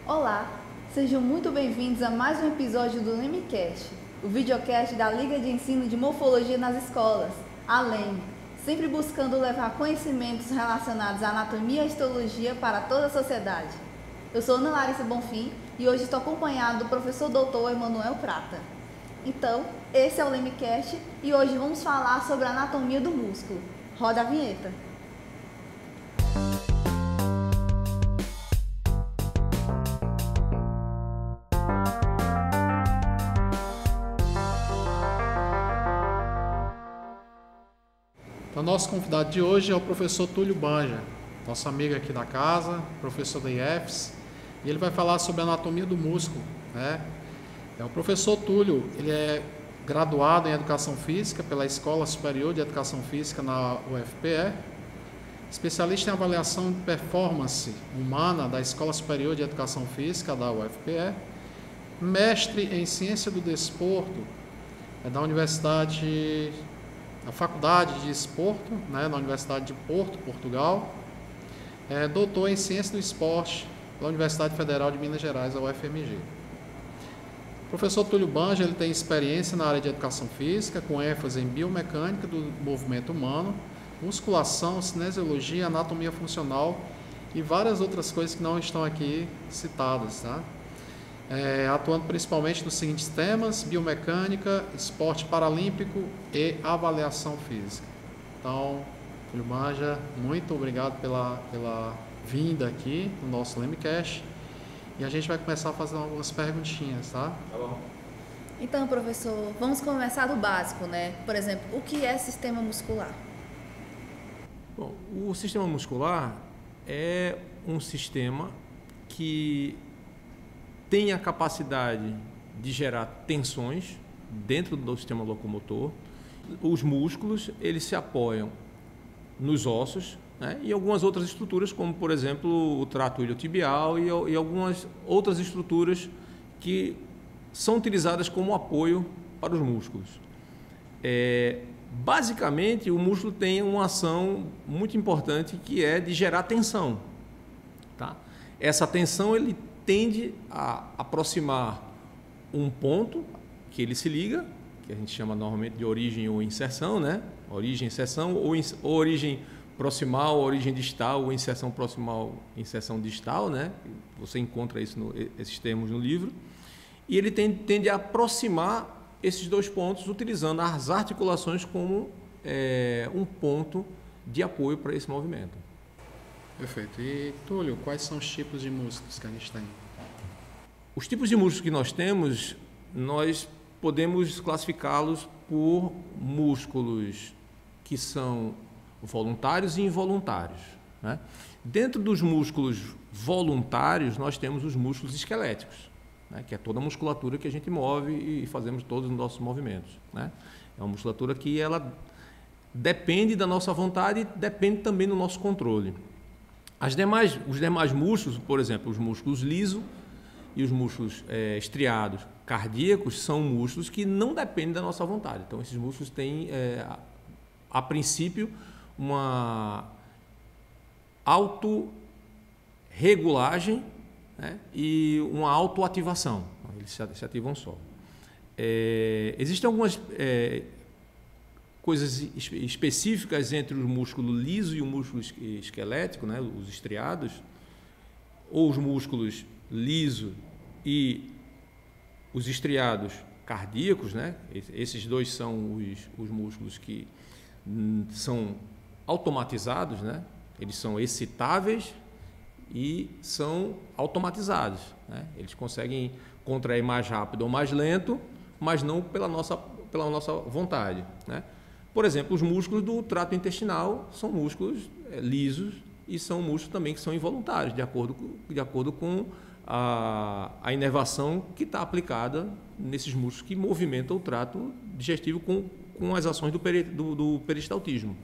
Olá, sejam muito bem-vindos a mais um episódio do LEMcast, o videocast da Liga de Ensino de Morfologia nas Escolas, a LEM, sempre buscando levar conhecimentos relacionados à anatomia e histologia para toda a sociedade. Eu sou Ana Larissa Bonfim e hoje estou acompanhado do professor doutor Emanuel Prata. Então, esse é o LEMcast e hoje vamos falar sobre a anatomia do músculo. Roda a vinheta. Então, nosso convidado de hoje é o professor Túlio Banja, nosso amigo aqui da casa, professor da IEFES, e ele vai falar sobre a anatomia do músculo, né? O professor Túlio, ele é graduado em Educação Física pela Escola Superior de Educação Física na UFPE, especialista em avaliação de performance humana da Escola Superior de Educação Física da UFPE, mestre em Ciência do Desporto da Faculdade de Desporto, né, na Universidade de Porto, Portugal, doutor em Ciência do Esporte pela Universidade Federal de Minas Gerais, a UFMG. O professor Túlio Banja, ele tem experiência na área de Educação Física, com ênfase em biomecânica do movimento humano, musculação, cinesiologia, anatomia funcional e várias outras coisas que não estão aqui citadas, tá? Atuando principalmente nos seguintes temas: biomecânica, esporte paralímpico e avaliação física. Então, Túlio Banja, muito obrigado pela vinda aqui no nosso LEMcast. E a gente vai começar a fazer algumas perguntinhas, tá? Tá bom. Então, professor, vamos começar do básico, né? Por exemplo, o que é sistema muscular? Bom, o sistema muscular é um sistema que tem a capacidade de gerar tensões dentro do sistema locomotor. Os músculos, eles se apoiam nos ossos, né, e algumas outras estruturas, como, por exemplo, o trato iliotibial e algumas outras estruturas que são utilizadas como apoio para os músculos. Basicamente, o músculo tem uma ação muito importante, que é de gerar tensão. Tá? Essa tensão, ele tende a aproximar um ponto que ele se liga, que a gente chama normalmente de origem ou inserção, né? Origem, inserção, ou origem proximal, origem distal, ou inserção proximal, inserção distal, né? Você encontra esses termos no livro. E ele tende a aproximar esses dois pontos, utilizando as articulações como um ponto de apoio para esse movimento. Perfeito. E, Túlio, quais são os tipos de músculos que a gente tem? Os tipos de músculos que nós temos, nós podemos classificá-los por músculos que são voluntários e involuntários, né? Dentro dos músculos voluntários, nós temos os músculos esqueléticos, né? Que é toda a musculatura que a gente move e fazemos todos os nossos movimentos, né? É uma musculatura que ela depende da nossa vontade e depende também do nosso controle. Os demais músculos, por exemplo, os músculos lisos e os músculos estriados cardíacos, são músculos que não dependem da nossa vontade. Então, esses músculos têm, a princípio, uma autorregulagem, né, e uma autoativação. Eles se ativam só. Existem algumas coisas específicas entre o músculo liso e o músculo esquelético, né, os estriados, ou os músculos liso e os estriados cardíacos, né? Esses dois são os músculos que são automatizados, né? Eles são excitáveis e são automatizados, né? Eles conseguem contrair mais rápido ou mais lento, mas não pela nossa vontade, né? Por exemplo, os músculos do trato intestinal são músculos lisos e são músculos também que são involuntários, de acordo com a inervação que está aplicada nesses músculos que movimentam o trato digestivo com as ações do peristaltismo.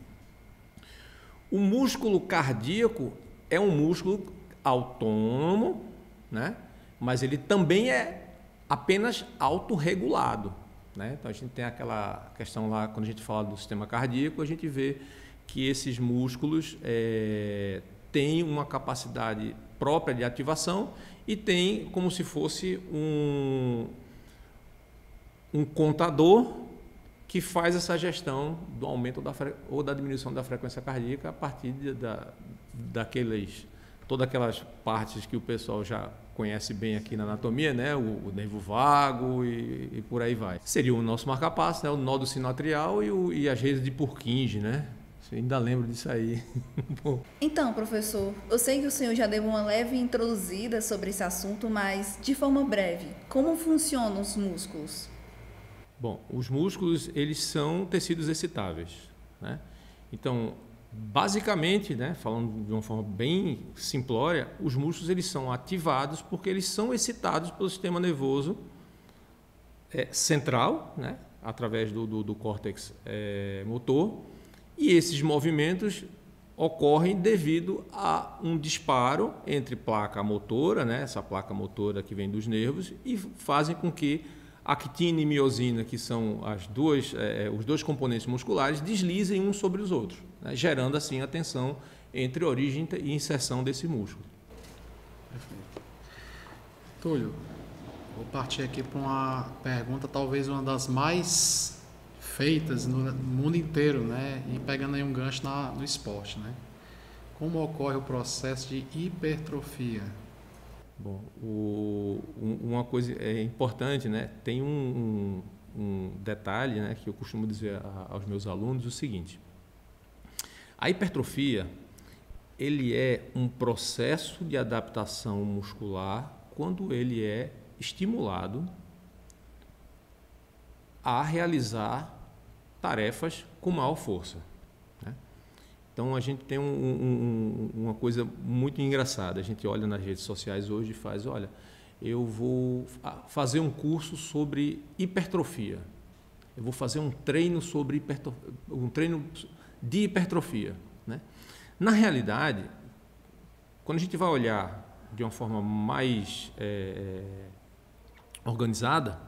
O músculo cardíaco é um músculo autônomo, né? Mas ele também é apenas autorregulado, né? Então a gente tem aquela questão lá, quando a gente fala do sistema cardíaco, a gente vê que esses músculos têm uma capacidade própria de ativação e tem como se fosse um contador que faz essa gestão do aumento ou da diminuição da frequência cardíaca a partir todas aquelas partes que o pessoal já conhece bem aqui na anatomia, né? O nervo vago e por aí vai. Seria o nosso marca-passo, né? O nó do sino atrial e as redes de Purkinje, né? Eu ainda lembro disso aí. Então, professor, eu sei que o senhor já deu uma leve introduzida sobre esse assunto, mas de forma breve, como funcionam os músculos? Bom, os músculos, eles são tecidos excitáveis, né? Então, basicamente, né, falando de uma forma bem simplória, os músculos eles são ativados porque eles são excitados pelo sistema nervoso central, né, através do córtex motor, e esses movimentos ocorrem devido a um disparo entre placa motora, né, essa placa motora que vem dos nervos, e fazem com que a actina e miosina, que são os dois componentes musculares, deslizem uns sobre os outros, né, gerando assim a tensão entre origem e inserção desse músculo. Perfeito. Túlio, vou partir aqui para uma pergunta, talvez uma das mais feitas no mundo inteiro, né, e pegando aí um gancho no esporte, né? Como ocorre o processo de hipertrofia? Bom, uma coisa importante, né? Tem um detalhe, né, que eu costumo dizer aos meus alunos o seguinte: a hipertrofia ele é um processo de adaptação muscular quando ele é estimulado a realizar tarefas com maior força, né? Então a gente tem uma coisa muito engraçada. A gente olha nas redes sociais hoje e faz, olha, eu vou fazer um curso sobre hipertrofia. Eu vou fazer um treino de hipertrofia, né? Na realidade, quando a gente vai olhar de uma forma mais organizada,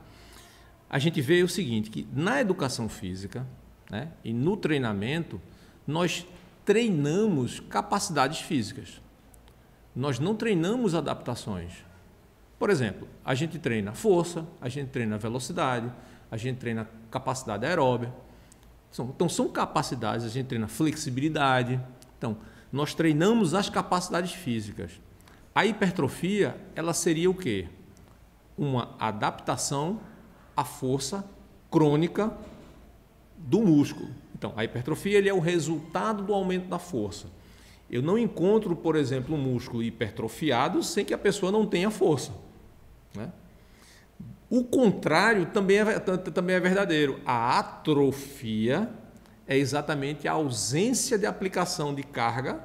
a gente vê o seguinte, que na educação física, né, e no treinamento, nós treinamos capacidades físicas. Nós não treinamos adaptações. Por exemplo, a gente treina força, a gente treina velocidade, a gente treina capacidade aeróbica. Então, são capacidades, a gente treina flexibilidade. Então, nós treinamos as capacidades físicas. A hipertrofia, ela seria o quê? Uma adaptação à força crônica do músculo. Então, a hipertrofia ele é o resultado do aumento da força. Eu não encontro, por exemplo, um músculo hipertrofiado sem que a pessoa não tenha força, né? O contrário também é verdadeiro. A atrofia é exatamente a ausência de aplicação de carga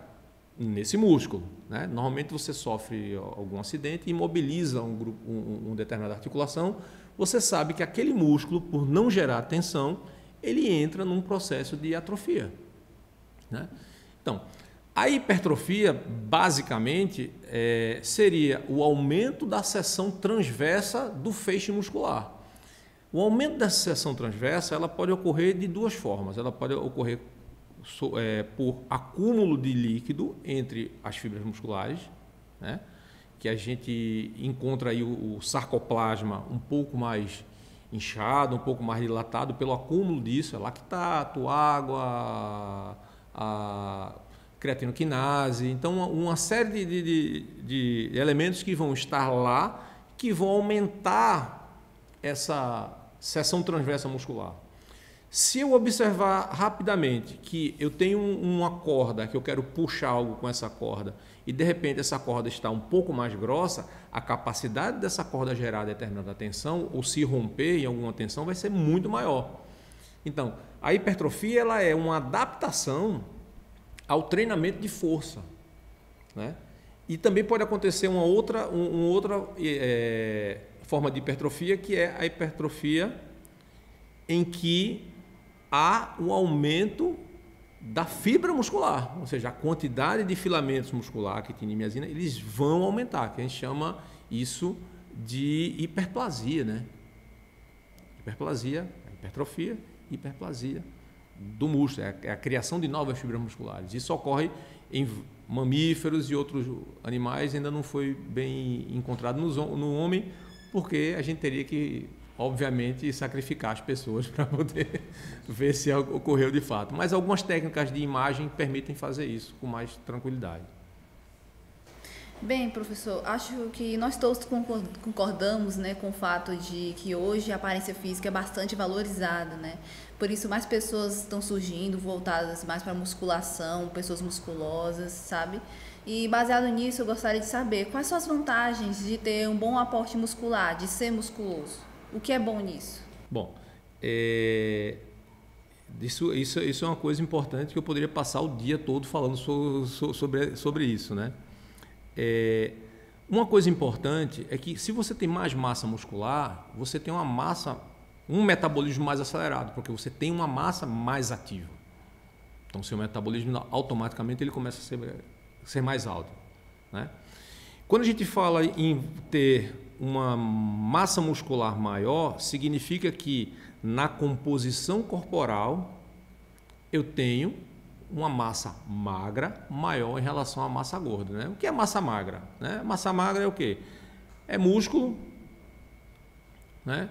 nesse músculo, né? Normalmente você sofre algum acidente e imobiliza uma determinada articulação. Você sabe que aquele músculo, por não gerar tensão, ele entra num processo de atrofia, né? Então, a hipertrofia, basicamente, seria o aumento da seção transversa do feixe muscular. O aumento dessa seção transversa ela pode ocorrer de duas formas. Ela pode ocorrer por acúmulo de líquido entre as fibras musculares, né? Que a gente encontra aí o sarcoplasma um pouco mais inchado, um pouco mais dilatado pelo acúmulo disso, lactato, água, a creatinoquinase. Então, uma série de elementos que vão estar lá, que vão aumentar essa seção transversa muscular. Se eu observar rapidamente que eu tenho uma corda, que eu quero puxar algo com essa corda, e de repente essa corda está um pouco mais grossa, a capacidade dessa corda gerar determinada tensão, ou se romper em alguma tensão, vai ser muito maior. Então, a hipertrofia ela é uma adaptação ao treinamento de força, né? E também pode acontecer uma outra forma de hipertrofia, que é a hipertrofia em que há um aumento da fibra muscular, ou seja, a quantidade de filamentos muscular, actina e miosina, eles vão aumentar, que a gente chama isso de hiperplasia, né? Hiperplasia, hipertrofia, hiperplasia do músculo, é a criação de novas fibras musculares. Isso ocorre mamíferos e outros animais ainda não foi bem encontrado no homem, porque a gente teria que, obviamente, sacrificar as pessoas para poder ver se ocorreu de fato. Mas algumas técnicas de imagem permitem fazer isso com mais tranquilidade. Bem, professor, acho que nós todos concordamos, né, com o fato de que hoje a aparência física é bastante valorizada, né? Por isso mais pessoas estão surgindo voltadas mais para musculação, pessoas musculosas, sabe? E baseado nisso, eu gostaria de saber quais são as vantagens de ter um bom aporte muscular, de ser musculoso. O que é bom nisso? Bom, isso é uma coisa importante que eu poderia passar o dia todo falando sobre isso, né? Uma coisa importante é que se você tem mais massa muscular, você tem um metabolismo mais acelerado, porque você tem uma massa mais ativa. Então, seu metabolismo automaticamente ele começa a ser mais alto, né? Quando a gente fala em ter uma massa muscular maior, significa que na composição corporal eu tenho uma massa magra maior em relação à massa gorda, né? O que é massa magra, né? Massa magra é o quê? É músculo, né?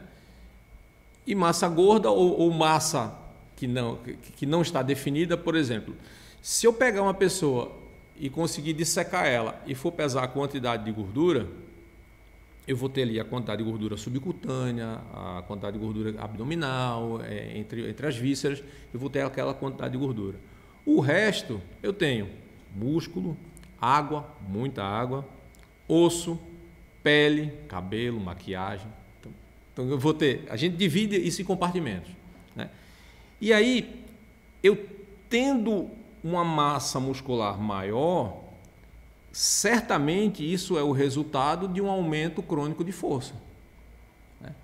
E massa gorda ou massa que não está definida, por exemplo, se eu pegar uma pessoa e conseguir dissecar ela e for pesar a quantidade de gordura, eu vou ter ali a quantidade de gordura subcutânea, a quantidade de gordura abdominal, entre as vísceras, eu vou ter aquela quantidade de gordura. O resto eu tenho músculo, água, muita água, osso, pele, cabelo, maquiagem. Então eu vou ter, a gente divide isso em compartimentos, né? E aí, eu tendo uma massa muscular maior, certamente isso é o resultado de um aumento crônico de força, né?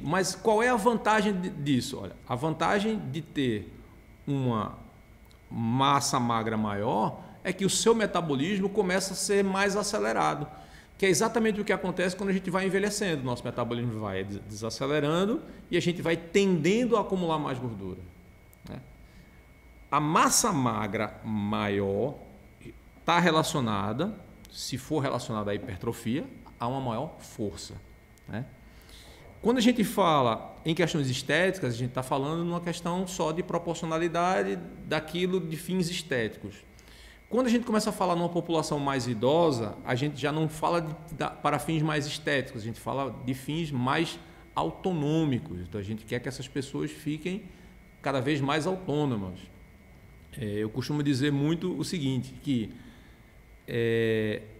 Mas qual é a vantagem disso? Olha, a vantagem de ter uma massa magra maior é que o seu metabolismo começa a ser mais acelerado, que é exatamente o que acontece quando a gente vai envelhecendo. Nosso metabolismo vai desacelerando e a gente vai tendendo a acumular mais gordura, né? A massa magra maior está relacionada, se for relacionada à hipertrofia, a uma maior força, né? Quando a gente fala em questões estéticas, a gente está falando numa questão só de proporcionalidade daquilo de fins estéticos. Quando a gente começa a falar numa população mais idosa, a gente já não fala para fins mais estéticos, a gente fala de fins mais autonômicos. Então a gente quer que essas pessoas fiquem cada vez mais autônomas. Eu costumo dizer muito o seguinte, que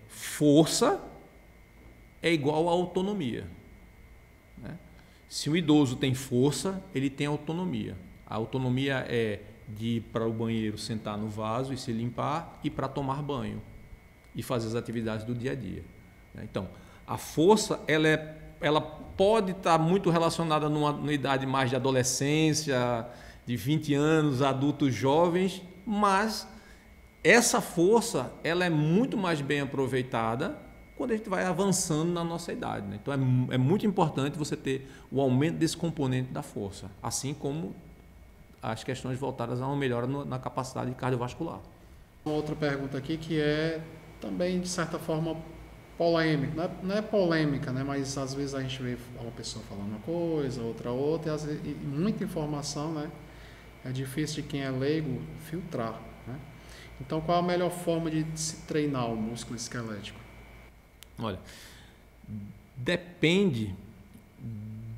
força é igual a autonomia, né? Se o idoso tem força, ele tem autonomia. A autonomia é de ir para o banheiro, sentar no vaso e se limpar, e para tomar banho e fazer as atividades do dia a dia, né? Então, a força ela pode estar muito relacionada numa idade mais de adolescência, de 20 anos, adultos jovens, mas essa força ela é muito mais bem aproveitada quando a gente vai avançando na nossa idade, né? Então é muito importante você ter o aumento desse componente da força, assim como as questões voltadas a uma melhora na capacidade cardiovascular. Uma outra pergunta aqui que é também de certa forma polêmica, não é polêmica, né? Mas às vezes a gente vê uma pessoa falando uma coisa, outra, e muita informação, né? É difícil de quem é leigo filtrar, né? Então, qual a melhor forma de se treinar o músculo esquelético? Olha, depende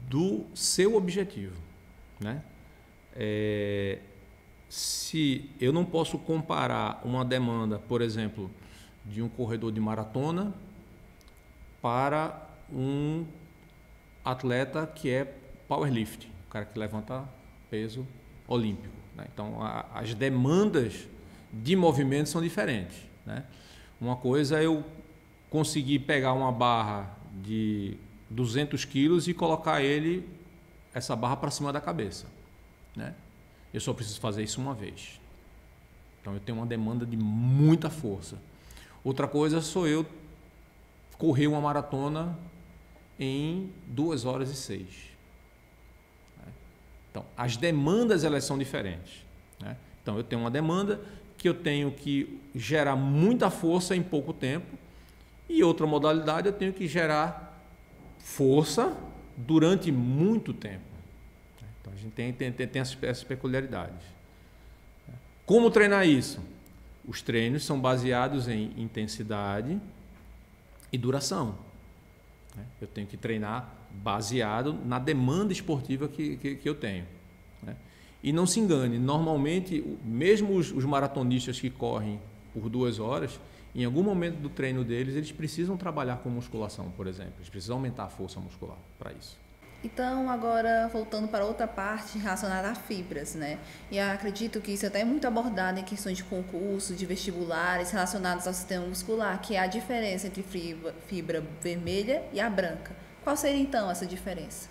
do seu objetivo, né? Se eu não posso comparar uma demanda, por exemplo, de um corredor de maratona para um atleta que é powerlifting, o cara que levanta peso olímpico, né? Então, as demandas de movimento são diferentes, né? Uma coisa é eu conseguir pegar uma barra de 200 quilos e colocar essa barra para cima da cabeça, né? Eu só preciso fazer isso uma vez. Então, eu tenho uma demanda de muita força. Outra coisa sou eu correr uma maratona em 2 horas e 6. Então, as demandas elas são diferentes, né? Então, eu tenho uma demanda que eu tenho que gerar muita força em pouco tempo, e outra modalidade eu tenho que gerar força durante muito tempo. Então a gente tem essas peculiaridades. Como treinar isso? Os treinos são baseados em intensidade e duração. Eu tenho que treinar baseado na demanda esportiva que eu tenho. E não se engane, normalmente, mesmo os maratonistas que correm por 2 horas, em algum momento do treino deles, eles precisam trabalhar com musculação, por exemplo. Eles precisam aumentar a força muscular para isso. Então, agora voltando para outra parte relacionada a fibras, né? E eu acredito que isso até é muito abordado em questões de concurso, de vestibulares relacionados ao sistema muscular, que é a diferença entre fibra vermelha e a branca. Qual seria então essa diferença?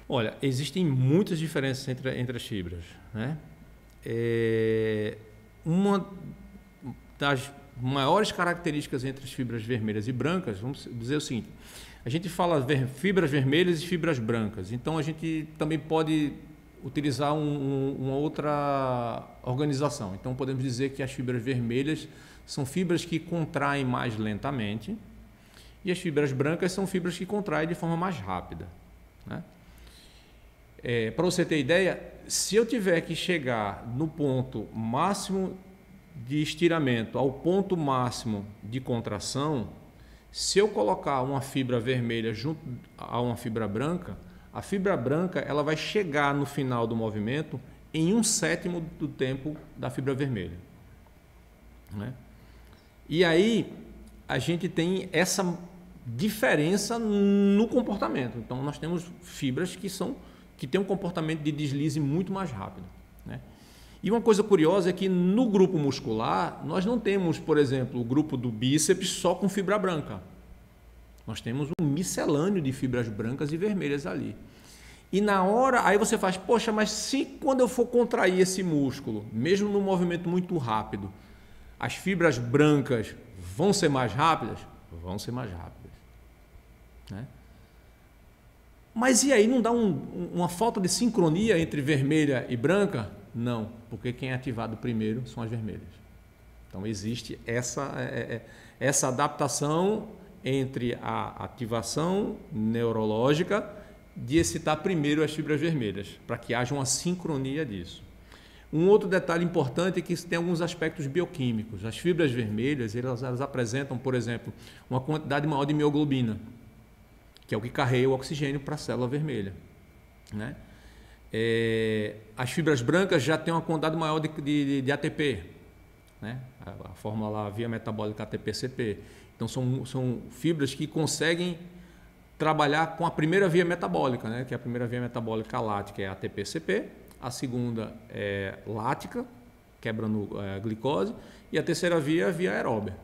Olha, existem muitas diferenças entre as fibras, né? Uma das maiores características entre as fibras vermelhas e brancas, vamos dizer o seguinte: a gente fala fibras vermelhas e fibras brancas, então a gente também pode utilizar uma outra organização. Então podemos dizer que as fibras vermelhas são fibras que contraem mais lentamente e as fibras brancas são fibras que contraem de forma mais rápida, né? Para você ter ideia, se eu tiver que chegar no ponto máximo de estiramento ao ponto máximo de contração, se eu colocar uma fibra vermelha junto a uma fibra branca, a fibra branca ela vai chegar no final do movimento em 1/7 do tempo da fibra vermelha, né? E aí a gente tem essa diferença no comportamento. Então nós temos fibras que têm um comportamento de deslize muito mais rápido, né? E uma coisa curiosa é que no grupo muscular, nós não temos, por exemplo, o grupo do bíceps só com fibra branca. Nós temos um miscelâneo de fibras brancas e vermelhas ali. E na hora, aí você faz, poxa, mas se quando eu for contrair esse músculo, mesmo num movimento muito rápido, as fibras brancas vão ser mais rápidas? Vão ser mais rápidas, né? Mas e aí, não dá uma falta de sincronia entre vermelha e branca? Não, porque quem é ativado primeiro são as vermelhas. Então existe essa adaptação entre a ativação neurológica de excitar primeiro as fibras vermelhas, para que haja uma sincronia disso. Um outro detalhe importante é que isso tem alguns aspectos bioquímicos. As fibras vermelhas elas apresentam, por exemplo, uma quantidade maior de mioglobina, que é o que carrega o oxigênio para a célula vermelha, né? As fibras brancas já têm uma quantidade maior de ATP, né? A fórmula lá, via metabólica ATP-CP. Então são fibras que conseguem trabalhar com a primeira via metabólica, né? Que é a primeira via metabólica lática é a ATP-CP, a segunda é lática, quebrando a glicose, e a terceira via é a via aeróbia,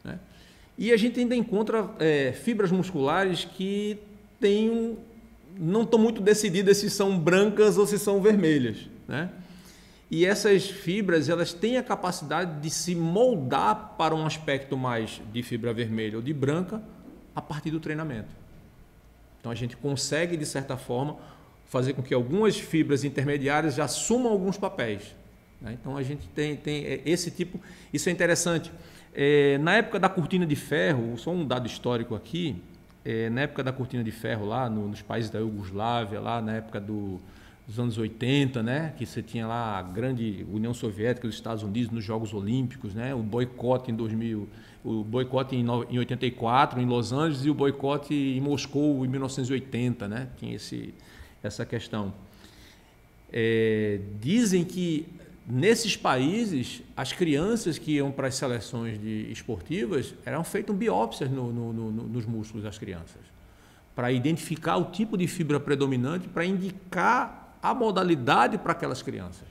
né? E a gente ainda encontra fibras musculares que não estão muito decididas se são brancas ou se são vermelhas, né? E essas fibras elas têm a capacidade de se moldar para um aspecto mais de fibra vermelha ou de branca a partir do treinamento. Então a gente consegue, de certa forma, fazer com que algumas fibras intermediárias já assumam alguns papéis, né? Então a gente tem esse tipo, isso é interessante. Na época da cortina de ferro, só um dado histórico aqui, na época da cortina de ferro lá nos países da Iugoslávia, lá na época dos anos 80, né, que você tinha lá a grande União Soviética, os Estados Unidos nos Jogos Olímpicos, né, o boicote em 2000, o boicote em 84 em Los Angeles e o boicote em Moscou em 1980, né, tinha essa questão. Dizem que nesses países, as crianças que iam para as seleções esportivas eram feitas biópsias nos músculos das crianças, para identificar o tipo de fibra predominante, para indicar a modalidade para aquelas crianças,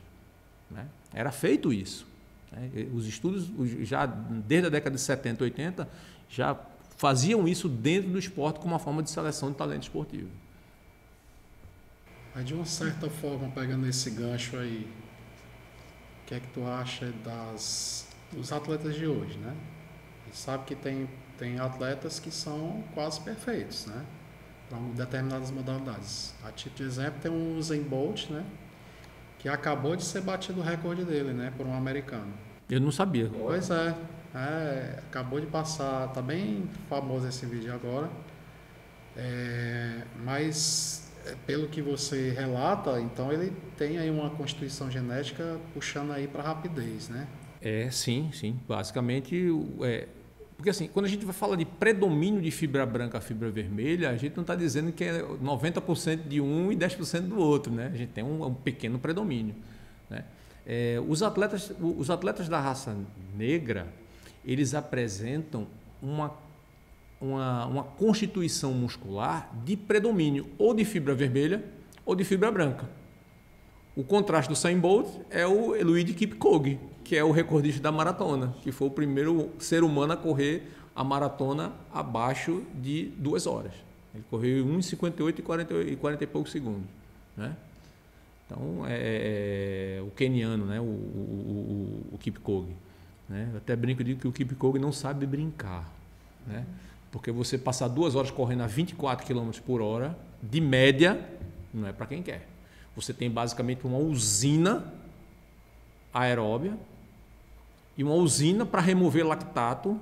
né? Era feito isso, né? Os estudos, já desde a década de 70, 80, já faziam isso dentro do esporte como uma forma de seleção de talento esportivo. Mas de uma certa forma, pegando esse gancho aí, o que é que tu acha dos atletas de hoje, né? A gente sabe que tem atletas que são quase perfeitos, né? Para determinadas modalidades. A título de exemplo, tem o Usain Bolt, né? Que acabou de ser batido o recorde dele, né? Por um americano. Eu não sabia. Pois é, acabou de passar, tá bem famoso esse vídeo agora. Mas pelo que você relata, então ele tem aí uma constituição genética puxando aí para rapidez, né? Sim. Basicamente, porque assim, quando a gente vai falar de predomínio de fibra branca a fibra vermelha, a gente não está dizendo que é 90% de um e 10% do outro, né? A gente tem um pequeno predomínio, né? Os atletas da raça negra, eles apresentam uma constituição muscular de predomínio ou de fibra vermelha ou de fibra branca. O contraste do Usain Bolt é o Eliud Kipchoge, que é o recordista da maratona, que foi o primeiro ser humano a correr a maratona abaixo de 2 horas. Ele correu 1:58 e 40 e poucos segundos, né? Então, o queniano, né? o Kipchoge, né? Eu até brinco, digo que o Kipchoge não sabe brincar, né? Porque você passar 2 horas correndo a 24 km por hora, de média, não é para quem quer. Você tem basicamente uma usina aeróbia e uma usina para remover lactato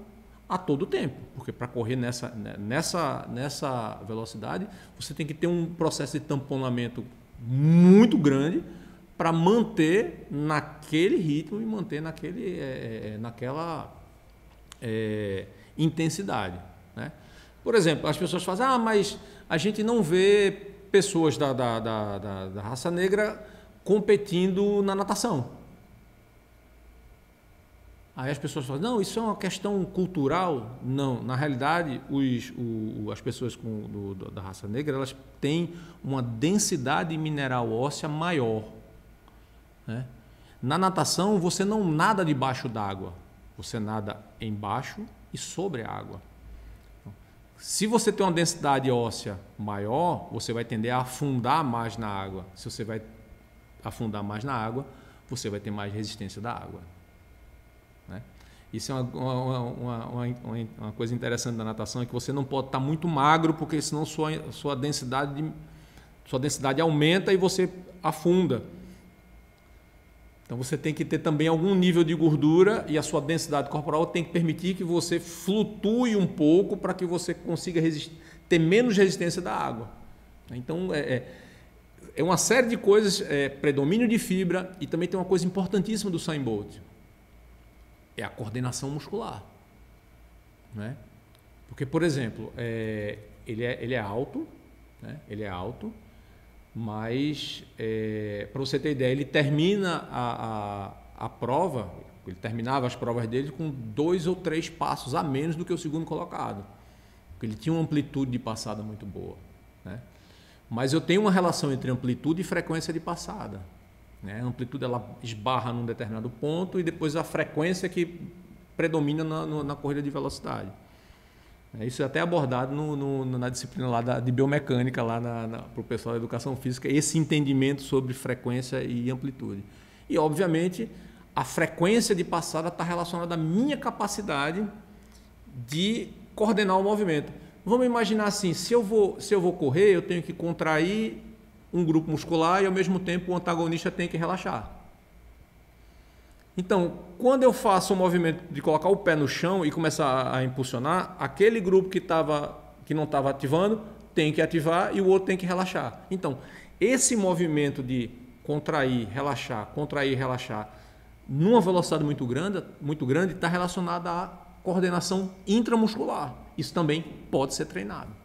a todo tempo. Porque para correr nessa velocidade, você tem que ter um processo de tamponamento muito grande para manter naquele ritmo e manter naquela intensidade, né? Por exemplo, as pessoas falam, mas a gente não vê pessoas da raça negra competindo na natação. Aí as pessoas falam, não, isso é uma questão cultural. Não, na realidade, as pessoas da raça negra, elas têm uma densidade mineral óssea maior, né? Na natação, você não nada debaixo d'água, você nada embaixo e sobre a água. Se você tem uma densidade óssea maior, você vai tender a afundar mais na água. Se você vai afundar mais na água, você vai ter mais resistência da água, né? Isso é uma coisa interessante da natação, é que você não pode estar muito magro, porque senão sua densidade aumenta e você afunda. Então você tem que ter também algum nível de gordura e a sua densidade corporal tem que permitir que você flutue um pouco para que você consiga ter menos resistência da água. Então é uma série de coisas, predomínio de fibra, e também tem uma coisa importantíssima do Usain Bolt, é a coordenação muscular, né? Porque, por exemplo, ele é alto, né? Ele é alto, mas, para você ter ideia, ele termina a prova, ele terminava as provas dele com 2 ou 3 passos a menos do que o segundo colocado, porque ele tinha uma amplitude de passada muito boa, né? Mas eu tenho uma relação entre amplitude e frequência de passada, né? A amplitude ela esbarra num determinado ponto e depois a frequência que predomina na corrida de velocidade. Isso é até abordado na disciplina lá de biomecânica, lá para o pessoal da educação física, esse entendimento sobre frequência e amplitude. E, obviamente, a frequência de passada está relacionada à minha capacidade de coordenar o movimento. Vamos imaginar assim, se eu vou correr, eu tenho que contrair um grupo muscular e, ao mesmo tempo, o antagonista tem que relaxar. Então, quando eu faço o movimento de colocar o pé no chão e começar a impulsionar, aquele grupo que não estava ativando tem que ativar e o outro tem que relaxar. Então, esse movimento de contrair, relaxar, numa velocidade muito grande, está relacionado à coordenação intramuscular. Isso também pode ser treinado.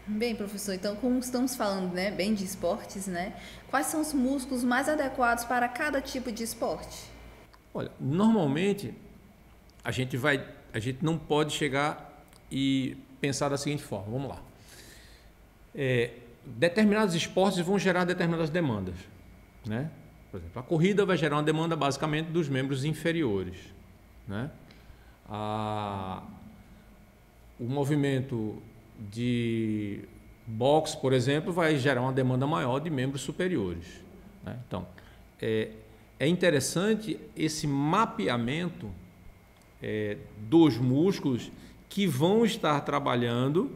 Bem, professor, então como estamos falando, né, bem de esportes, né, quais são os músculos mais adequados para cada tipo de esporte? Olha, normalmente a gente não pode chegar e pensar da seguinte forma, vamos lá. Determinados esportes vão gerar determinadas demandas, né? Por exemplo, a corrida vai gerar uma demanda basicamente dos membros inferiores, né? O movimento de boxe, por exemplo, vai gerar uma demanda maior de membros superiores, né? Então, é interessante esse mapeamento dos músculos que vão estar trabalhando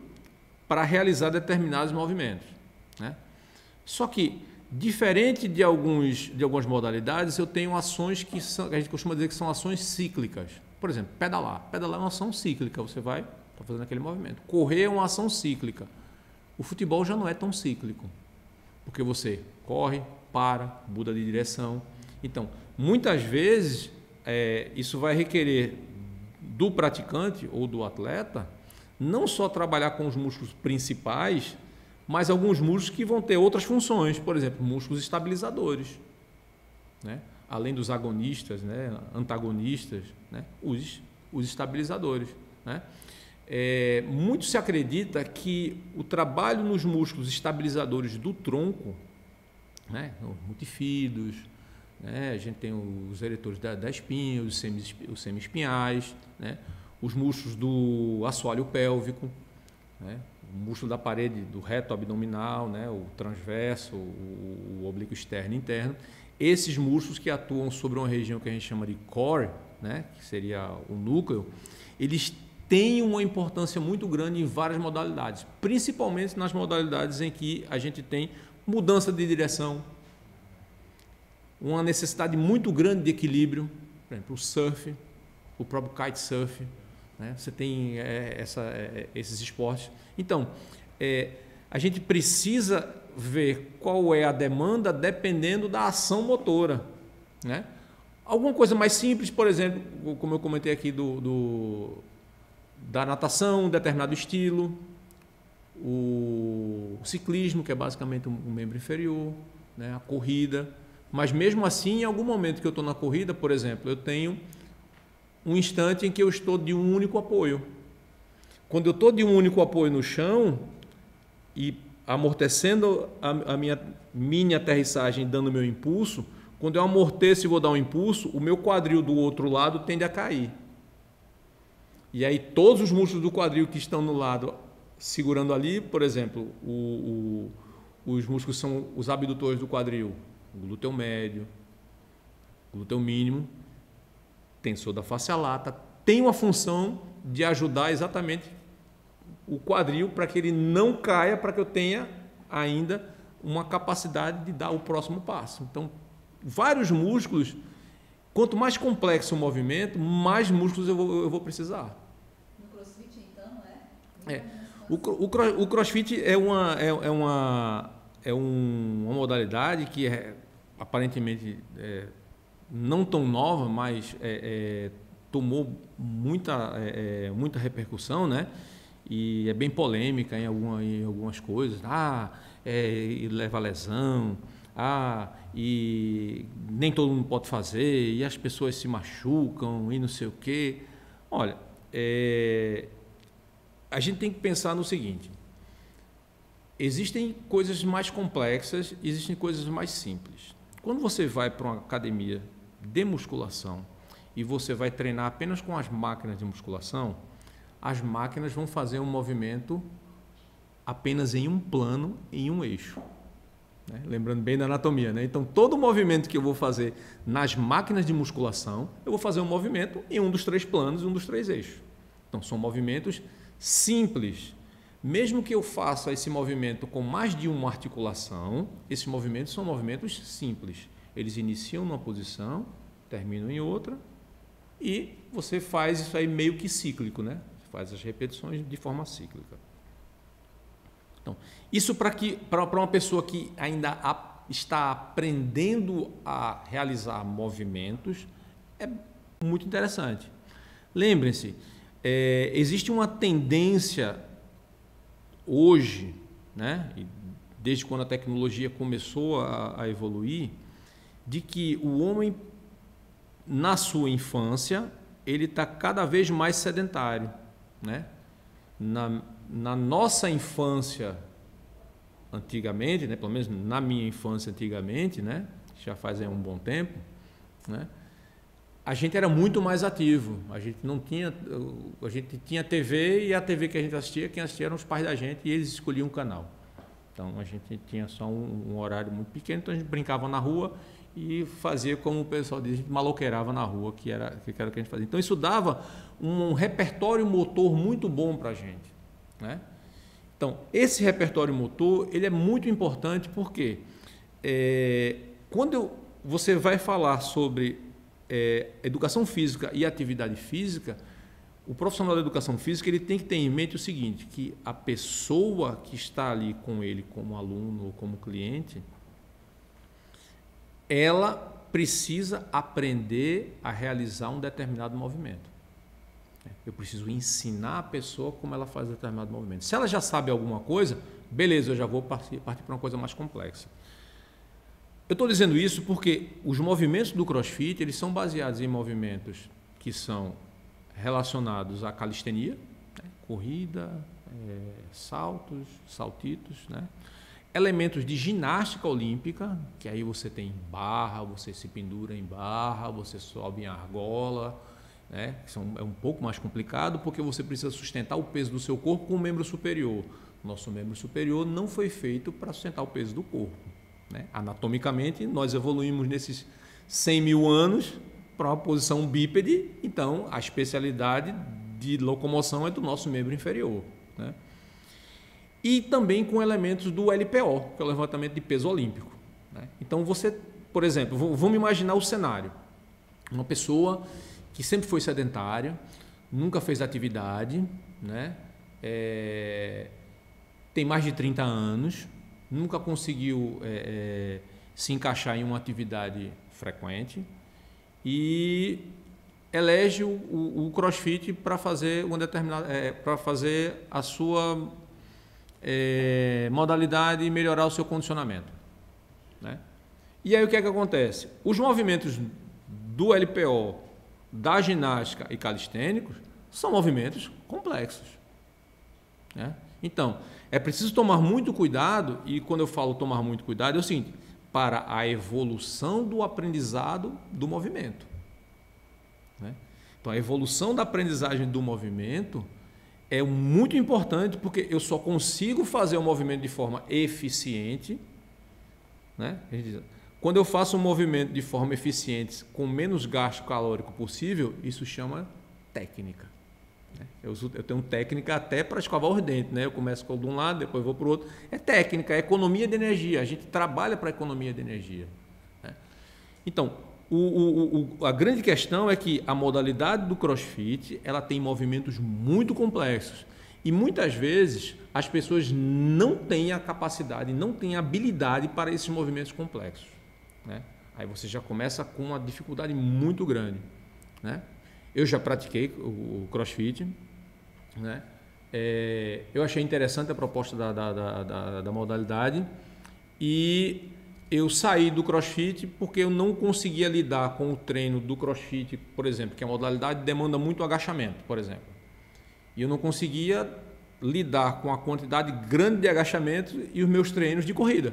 para realizar determinados movimentos, né? Só que, Diferente de algumas modalidades, eu tenho ações que a gente costuma dizer que são ações cíclicas. Por exemplo, pedalar. Pedalar é uma ação cíclica, você vai fazendo aquele movimento. Correr é uma ação cíclica. O futebol já não é tão cíclico, porque você corre, para, muda de direção. Então, muitas vezes, isso vai requerer do praticante ou do atleta não só trabalhar com os músculos principais, mas alguns músculos que vão ter outras funções, por exemplo, músculos estabilizadores, né? Além dos agonistas, né? Antagonistas, né? Os estabilizadores, né? Muito se acredita que o trabalho nos músculos estabilizadores do tronco, né? Multífidos, né? A gente tem os eretores da espinha, os semiespinhais, né? Os músculos do assoalho pélvico, né? O músculo da parede do reto abdominal, né? O transverso, o oblíquo externo e interno. Esses músculos que atuam sobre uma região que a gente chama de core, né? Que seria o núcleo, eles têm uma importância muito grande em várias modalidades, principalmente nas modalidades em que a gente tem mudança de direção, uma necessidade muito grande de equilíbrio, por exemplo, o surf, o próprio kitesurf, né? Você tem esses esportes. Então, a gente precisa ver qual é a demanda dependendo da ação motora, né? Alguma coisa mais simples, por exemplo, como eu comentei aqui da natação, um determinado estilo, o ciclismo, que é basicamente um membro inferior, né? A corrida. Mas mesmo assim, em algum momento que eu estou na corrida, por exemplo, eu tenho um instante em que eu estou de um único apoio. Quando eu estou de um único apoio no chão e amortecendo a minha mini aterrissagem, dando meu impulso, quando eu amorteço e vou dar um impulso, o meu quadril do outro lado tende a cair. E aí todos os músculos do quadril que estão no lado segurando ali, por exemplo, os músculos são os abdutores do quadril, o glúteo médio, o glúteo mínimo, tensor da face lata, tem uma função de ajudar exatamente o quadril para que ele não caia, para que eu tenha ainda uma capacidade de dar o próximo passo. Então, vários músculos, quanto mais complexo o movimento, mais músculos eu vou precisar. No CrossFit, então, O CrossFit é uma modalidade que aparentemente não tão nova, mas tomou muita repercussão, né? E é bem polêmica em algumas coisas. E leva a lesão, e nem todo mundo pode fazer, e as pessoas se machucam e não sei o quê. Olha, a gente tem que pensar no seguinte: existem coisas mais complexas, existem coisas mais simples. Quando você vai para uma academia de musculação e você vai treinar apenas com as máquinas de musculação, as máquinas vão fazer um movimento apenas em um plano, em um eixo, né? Lembrando bem da anatomia, né? Então, todo movimento que eu vou fazer nas máquinas de musculação, eu vou fazer um movimento em um dos 3 planos e um dos 3 eixos. Então, são movimentos simples. Mesmo que eu faça esse movimento com mais de uma articulação, esses movimentos são movimentos simples. Eles iniciam numa posição, terminam em outra, e você faz isso aí meio que cíclico, né? Você faz as repetições de forma cíclica. Então, isso para uma pessoa que ainda está aprendendo a realizar movimentos, é muito interessante. Lembrem-se, existe uma tendência hoje, né, desde quando a tecnologia começou a evoluir, de que o homem, na sua infância, ele está cada vez mais sedentário, né? Na nossa infância, antigamente, né, pelo menos na minha infância antigamente, né, já faz um bom tempo, né, a gente era muito mais ativo. A gente tinha TV, e a TV que a gente assistia, quem assistia eram os pais da gente, e eles escolhiam um canal. Então a gente tinha só um horário muito pequeno, então a gente brincava na rua e fazia como o pessoal diz, a gente maloqueirava na rua, que era o que a gente fazia. Então isso dava um repertório motor muito bom para a gente, né? Então esse repertório motor, ele é muito importante porque quando você vai falar sobre educação física e atividade física, o profissional da educação física ele tem que ter em mente o seguinte, que a pessoa que está ali com ele como aluno ou como cliente, ela precisa aprender a realizar um determinado movimento. Eu preciso ensinar a pessoa como ela faz determinado movimento. Se ela já sabe alguma coisa, beleza, eu já vou partir para uma coisa mais complexa. Eu estou dizendo isso porque os movimentos do CrossFit eles são baseados em movimentos que são relacionados à calistenia, né? Corrida, saltos, saltitos, né? Elementos de ginástica olímpica, que aí você tem barra, você se pendura em barra, você sobe em argola, né? É um pouco mais complicado porque você precisa sustentar o peso do seu corpo com o membro superior. Nosso membro superior não foi feito para sustentar o peso do corpo, né? Anatomicamente, nós evoluímos nesses 100 mil anos para uma posição bípede, então a especialidade de locomoção é do nosso membro inferior, né? E também com elementos do LPO, que é o levantamento de peso olímpico, né? Então você, por exemplo, vamos imaginar o cenário, uma pessoa que sempre foi sedentária, nunca fez atividade, né? Tem mais de 30 anos, nunca conseguiu se encaixar em uma atividade frequente e elege o CrossFit para fazer para fazer a sua modalidade e melhorar o seu condicionamento, né? E aí o que é que acontece? Os movimentos do LPO, da ginástica e calistênicos são movimentos complexos, né? Então, é preciso tomar muito cuidado, e quando eu falo tomar muito cuidado, é o seguinte, para a evolução do aprendizado do movimento, né? Então, a evolução da aprendizagem do movimento é muito importante, porque eu só consigo fazer o movimento de forma eficiente, né? Quando eu faço um movimento de forma eficiente, com menos gasto calórico possível, isso chama técnica. Eu tenho técnica até para escovar os dentes, né? Eu começo de um lado, depois vou para o outro. É técnica, é economia de energia. A gente trabalha para a economia de energia, né? Então, a grande questão é que a modalidade do CrossFit ela tem movimentos muito complexos e muitas vezes as pessoas não têm a capacidade, não têm a habilidade para esses movimentos complexos, né? Aí você já começa com uma dificuldade muito grande, né? Eu já pratiquei o CrossFit, né? Eu achei interessante a proposta da modalidade e eu saí do CrossFit porque eu não conseguia lidar com o treino do CrossFit, por exemplo, que a modalidade demanda muito agachamento, por exemplo. E eu não conseguia lidar com a quantidade grande de agachamento e os meus treinos de corrida,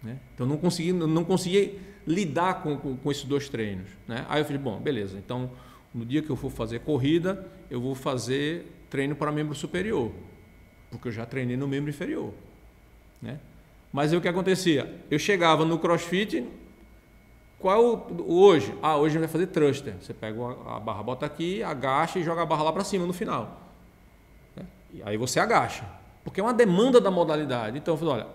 né? Então não conseguia lidar com esses dois treinos, né? Aí eu falei, bom, beleza, então no dia que eu for fazer corrida, eu vou fazer treino para membro superior, porque eu já treinei no membro inferior, né? Mas aí o que acontecia? Eu chegava no CrossFit, hoje? Hoje a gente vai fazer thruster. Você pega a barra, bota aqui, agacha e joga a barra lá para cima no final, né? E aí você agacha, porque é uma demanda da modalidade. Então eu falei, olha,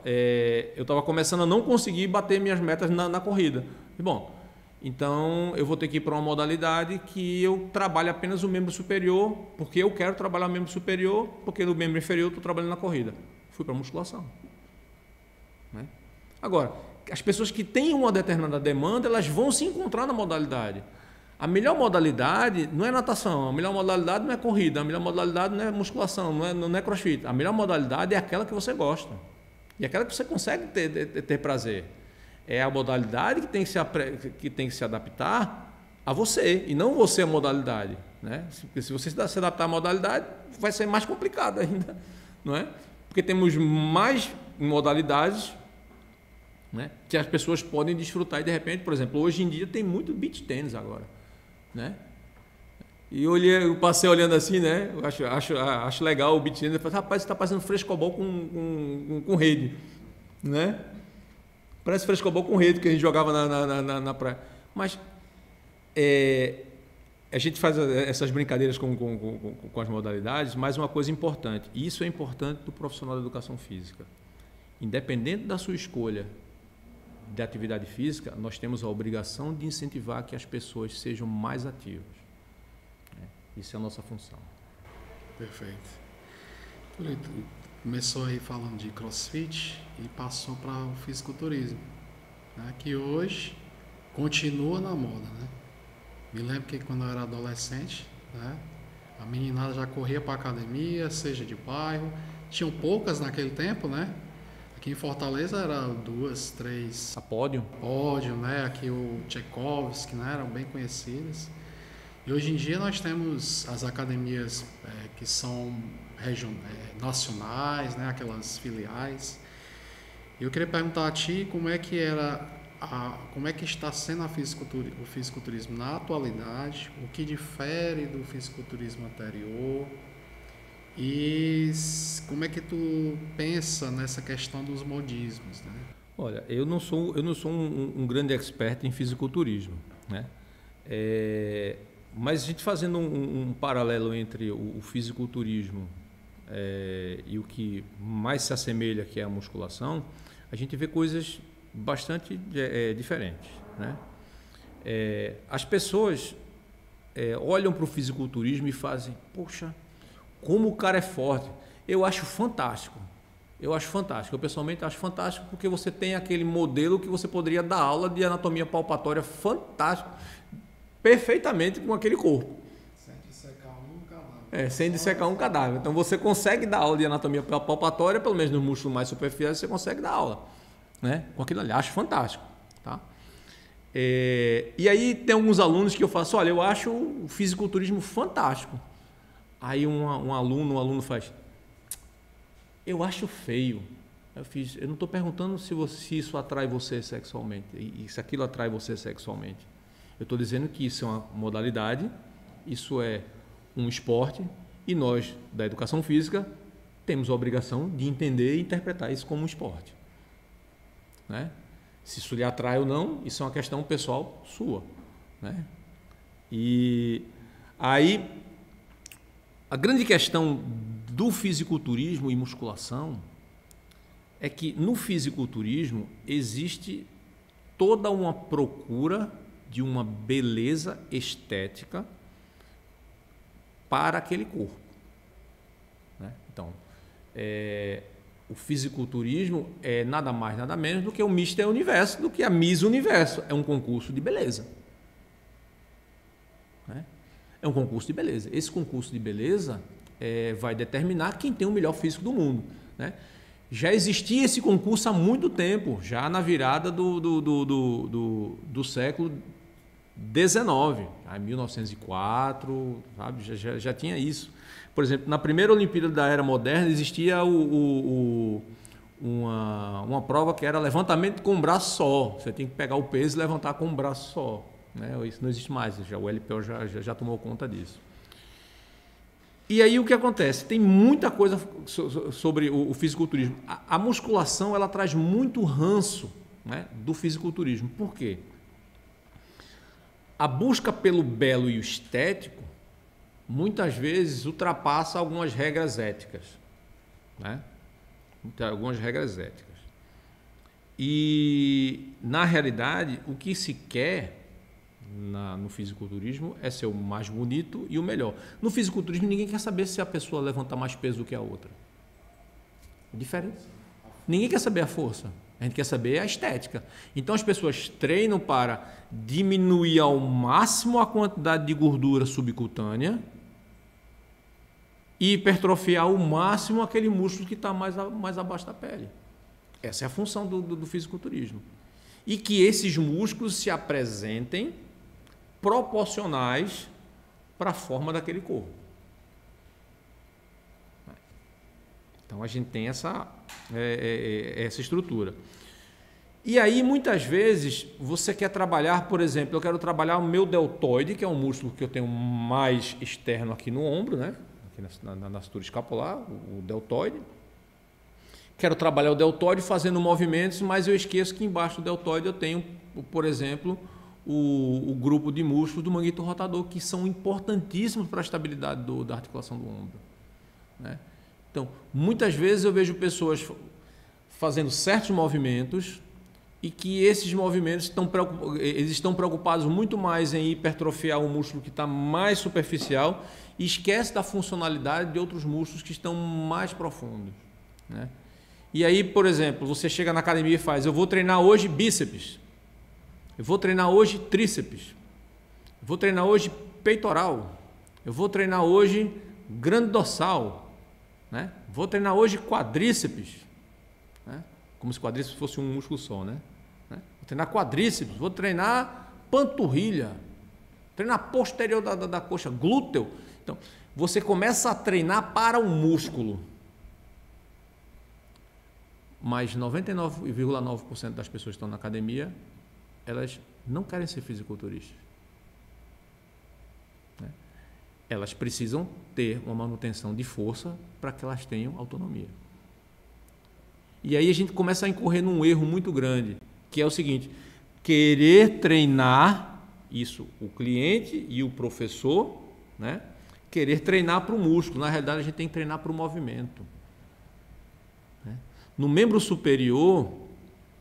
eu estava começando a não conseguir bater minhas metas na corrida. E, bom, então eu vou ter que ir para uma modalidade que eu trabalhe apenas o membro superior, porque eu quero trabalhar o membro superior, porque no membro inferior eu estou trabalhando na corrida. Fui para a musculação, né? Agora, as pessoas que têm uma determinada demanda, elas vão se encontrar na modalidade. A melhor modalidade não é natação, a melhor modalidade não é corrida, a melhor modalidade não é musculação, não é CrossFit. A melhor modalidade é aquela que você gosta e aquela que você consegue ter prazer. É a modalidade que tem que se adaptar a você e não você a modalidade, né? Porque se você se adaptar à modalidade, vai ser mais complicado ainda, não é? Porque temos mais modalidades, né, que as pessoas podem desfrutar e de repente, por exemplo, hoje em dia tem muito beach tennis agora, né? E eu passei olhando assim, né? Eu acho legal o beach tennis. Eu falei, rapaz, você está fazendo frescobol com rede, né? Parece frescobol com rede que a gente jogava na praia. Mas a gente faz essas brincadeiras com as modalidades, mas uma coisa importante, e isso é importante do profissional da educação física, independente da sua escolha de atividade física, nós temos a obrigação de incentivar que as pessoas sejam mais ativas. Isso é a nossa função. Perfeito. Tu começou aí falando de CrossFit e passou para o fisiculturismo, né, que hoje continua na moda, né? Me lembro que quando eu era adolescente, né, a meninada já corria para academia, seja de bairro, tinham poucas naquele tempo, né? Aqui em Fortaleza eram 2, 3. A Pódio, né? Aqui o Tchaikovsky, né? Eram bem conhecidas. E hoje em dia nós temos as academias que são nacionais, né? Aquelas filiais. E eu queria perguntar a ti como é que está sendo o fisiculturismo na atualidade, o que difere do fisiculturismo anterior e como é que tu pensa nessa questão dos modismos, né? olha, eu não sou um grande expert em fisiculturismo, né? Mas a gente fazendo um paralelo entre o fisiculturismo e o que mais se assemelha, que é a musculação, a gente vê coisas bastante diferentes, né? As pessoas olham para o fisiculturismo e fazem, poxa, como o cara é forte. Eu acho fantástico. Eu pessoalmente acho fantástico, porque você tem aquele modelo que você poderia dar aula de anatomia palpatória fantástico, perfeitamente com aquele corpo. Sem dissecar um cadáver. Sem dissecar um cadáver. Então você consegue dar aula de anatomia palpatória, pelo menos nos músculos mais superficiais, você consegue dar aula, né? Com aquilo ali. Acho fantástico. Tá? E aí tem alguns alunos que eu faço, olha, eu acho o fisiculturismo fantástico. Aí um aluno faz, eu acho feio. Eu não estou perguntando se isso atrai você sexualmente, e se aquilo atrai você sexualmente. Eu estou dizendo que isso é uma modalidade, isso é um esporte, e nós, da educação física, temos a obrigação de entender e interpretar isso como um esporte, né? Se isso lhe atrai ou não, isso é uma questão pessoal sua, né? E aí, a grande questão do fisiculturismo e musculação é que no fisiculturismo existe toda uma procura de uma beleza estética para aquele corpo, né? Então, o fisiculturismo é nada mais, nada menos do que o Mister Universo, do que a Miss Universo. É um concurso de beleza, né? É um concurso de beleza. Esse concurso de beleza vai determinar quem tem o melhor físico do mundo, né? Já existia esse concurso há muito tempo, já na virada do século XIX, em 1904, sabe? Já tinha isso. Por exemplo, na primeira Olimpíada da Era Moderna existia uma prova que era levantamento com um braço só. Você tem que pegar o peso e levantar com um braço só, né? Isso não existe mais, o LPO já tomou conta disso. E aí o que acontece? Tem muita coisa sobre o fisiculturismo. A musculação, ela traz muito ranço, né, do fisiculturismo. Por quê? A busca pelo belo e o estético muitas vezes ultrapassa algumas regras éticas, né? Algumas regras éticas. E, na realidade, o que se quer no fisiculturismo é ser o mais bonito e o melhor. No fisiculturismo, ninguém quer saber se a pessoa levanta mais peso do que a outra. É diferente. Ninguém quer saber a força. A gente quer saber a estética. Então, as pessoas treinam para diminuir ao máximo a quantidade de gordura subcutânea e hipertrofiar ao máximo aquele músculo que está mais abaixo da pele. Essa é a função do fisiculturismo. E que esses músculos se apresentem proporcionais para a forma daquele corpo. Então, a gente tem essa estrutura. E aí, muitas vezes, você quer trabalhar, por exemplo, eu quero trabalhar o meu deltoide, que é um músculo que eu tenho mais externo aqui no ombro, né? Aqui na cintura escapular, o deltoide. Quero trabalhar o deltoide fazendo movimentos, mas eu esqueço que embaixo do deltoide eu tenho, por exemplo, o grupo de músculos do manguito rotador, que são importantíssimos para a estabilidade da articulação do ombro, né? Então, muitas vezes eu vejo pessoas fazendo certos movimentos e que esses movimentos eles estão preocupados muito mais em hipertrofiar o músculo que está mais superficial e esquece da funcionalidade de outros músculos que estão mais profundos, né? E aí, por exemplo, você chega na academia e faz: eu vou treinar hoje bíceps, eu vou treinar hoje tríceps, eu vou treinar hoje peitoral, eu vou treinar hoje grande dorsal, né? Vou treinar hoje quadríceps, né? Como se quadríceps fosse um músculo só, né? Vou treinar quadríceps, vou treinar panturrilha, treinar posterior da coxa, glúteo. Então, você começa a treinar para um músculo, mas 99,9% das pessoas que estão na academia, elas não querem ser fisiculturistas, né? Elas precisam ter uma manutenção de força para que elas tenham autonomia. E aí a gente começa a incorrer num erro muito grande, que é o seguinte: querer treinar, isso o cliente e o professor, né? Querer treinar para o músculo. Na realidade, a gente tem que treinar para o movimento, né? No membro superior,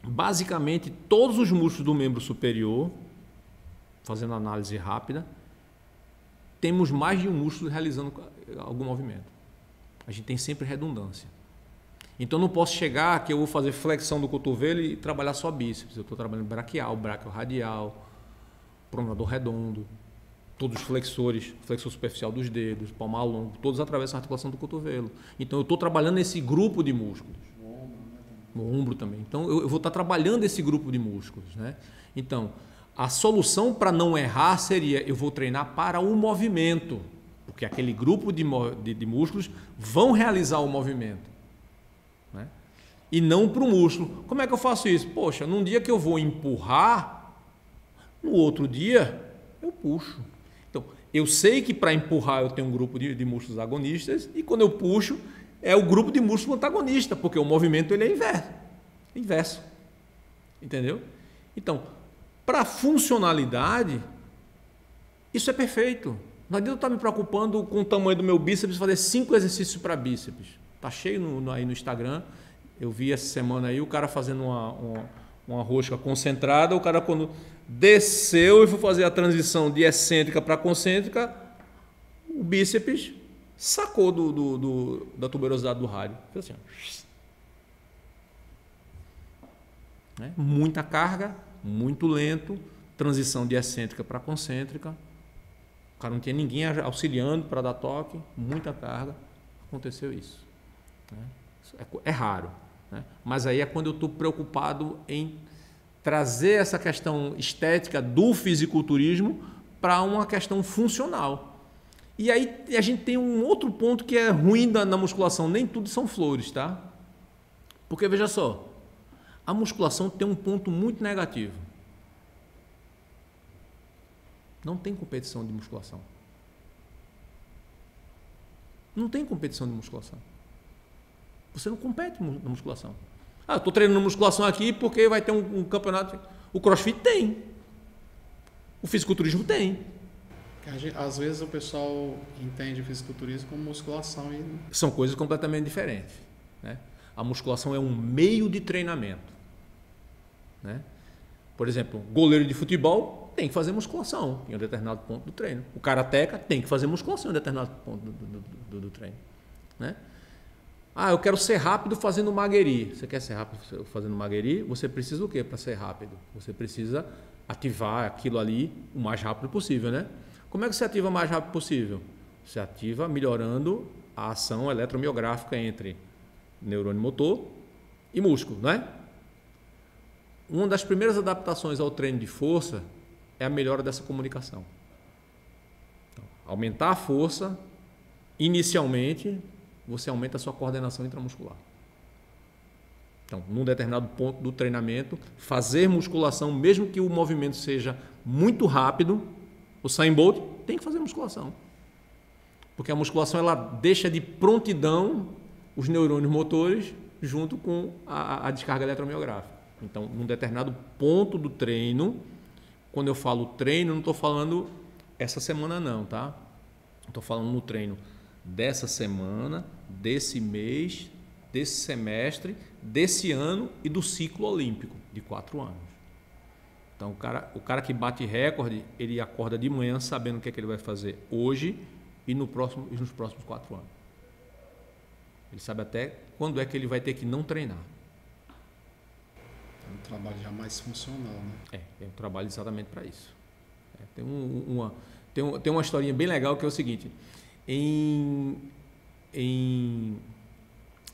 basicamente todos os músculos do membro superior, fazendo análise rápida, temos mais de um músculo realizando algum movimento. A gente tem sempre redundância. Então, não posso chegar que eu vou fazer flexão do cotovelo e trabalhar só bíceps. Eu estou trabalhando braquial, braquiorradial, pronador redondo, todos os flexores, flexor superficial dos dedos, palmar longo, todos atravessam a articulação do cotovelo. Então, eu estou trabalhando esse grupo de músculos. O ombro também. Então, eu vou estar trabalhando esse grupo de músculos, né? Então, a solução para não errar seria: eu vou treinar para o movimento, porque aquele grupo de músculos vão realizar o movimento, né? E não para o músculo. Como é que eu faço isso? Poxa, num dia que eu vou empurrar, no outro dia eu puxo. Então, eu sei que para empurrar eu tenho um grupo de músculos agonistas, e quando eu puxo é o grupo de músculo antagonista, porque o movimento ele é inverso. Entendeu? Então, para funcionalidade, isso é perfeito. Não adianta eu estar me preocupando com o tamanho do meu bíceps, fazer 5 exercícios para bíceps. Está cheio aí no Instagram. Eu vi essa semana aí o cara fazendo uma rosca concentrada. O cara, quando desceu e foi fazer a transição de excêntrica para concêntrica, o bíceps sacou da tuberosidade do rádio. Fez assim, ó. Né? Muita carga, muito lento, transição de excêntrica para concêntrica. O cara não tinha ninguém auxiliando para dar toque, muita carga. Aconteceu isso, né? É raro, né? Mas aí é quando eu estou preocupado em trazer essa questão estética do fisiculturismo para uma questão funcional. E aí a gente tem um outro ponto que é ruim na musculação: nem tudo são flores, tá? Porque veja só, a musculação tem um ponto muito negativo. Não tem competição de musculação. Não tem competição de musculação. Você não compete na musculação. Ah, eu estou treinando musculação aqui porque vai ter um campeonato. O CrossFit tem. O fisiculturismo tem. Às vezes o pessoal entende fisiculturismo como musculação e... São coisas completamente diferentes, né? A musculação é um meio de treinamento, né? Por exemplo, goleiro de futebol tem que fazer musculação em um determinado ponto do treino. O karateca tem que fazer musculação em um determinado ponto do treino, né? Ah, eu quero ser rápido fazendo magueri. Você quer ser rápido fazendo magueri? Você precisa o quê para ser rápido? Você precisa ativar aquilo ali o mais rápido possível, né? Como é que você ativa o mais rápido possível? Você ativa melhorando a ação eletromiográfica entre neurônio motor e músculo, não é? Uma das primeiras adaptações ao treino de força é a melhora dessa comunicação. Então, aumentar a força, inicialmente, você aumenta a sua coordenação intramuscular. Então, num determinado ponto do treinamento, fazer musculação, mesmo que o movimento seja muito rápido, o Usain Bolt tem que fazer musculação. Porque a musculação ela deixa de prontidão os neurônios motores junto com a descarga eletromiográfica. Então, num determinado ponto do treino, quando eu falo treino, não estou falando essa semana não, tá? Estou falando no treino dessa semana, desse mês desse semestre, desse ano e do ciclo olímpico de 4 anos. Então, o cara que bate recorde, ele acorda de manhã sabendo o que é que ele vai fazer hoje e nos próximos 4 anos. Ele sabe até quando é que ele vai ter que não treinar. É um trabalho já mais funcional, né? É um trabalho exatamente para isso. Tem uma historinha bem legal que é o seguinte. Em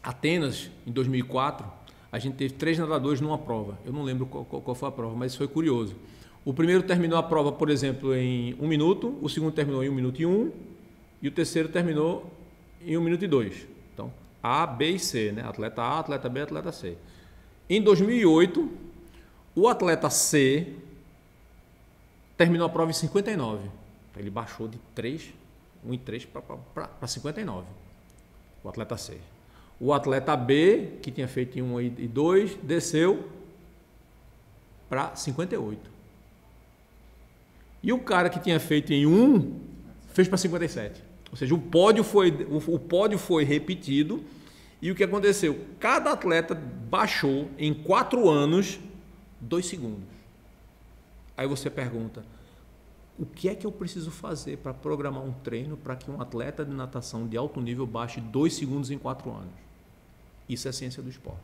Atenas, em 2004, a gente teve 3 nadadores numa prova. Eu não lembro qual foi a prova, mas foi curioso. O primeiro terminou a prova, por exemplo, em 1 minuto, o segundo terminou em 1 minuto e 1, e o terceiro terminou em 1 minuto e 2. Então, A, B e C, né? Atleta A, atleta B, atleta C. Em 2008, o atleta C terminou a prova em 59. Ele baixou de 1 e 3 para 59. O atleta C. O atleta B, que tinha feito em 1 e 2, desceu para 58. E o cara que tinha feito em 1 fez para 57. Ou seja, o pódio foi repetido. E o que aconteceu? Cada atleta baixou em 4 anos 2 segundos. Aí você pergunta, o que é que eu preciso fazer para programar um treino para que um atleta de natação de alto nível baixe 2 segundos em 4 anos? Isso é ciência do esporte.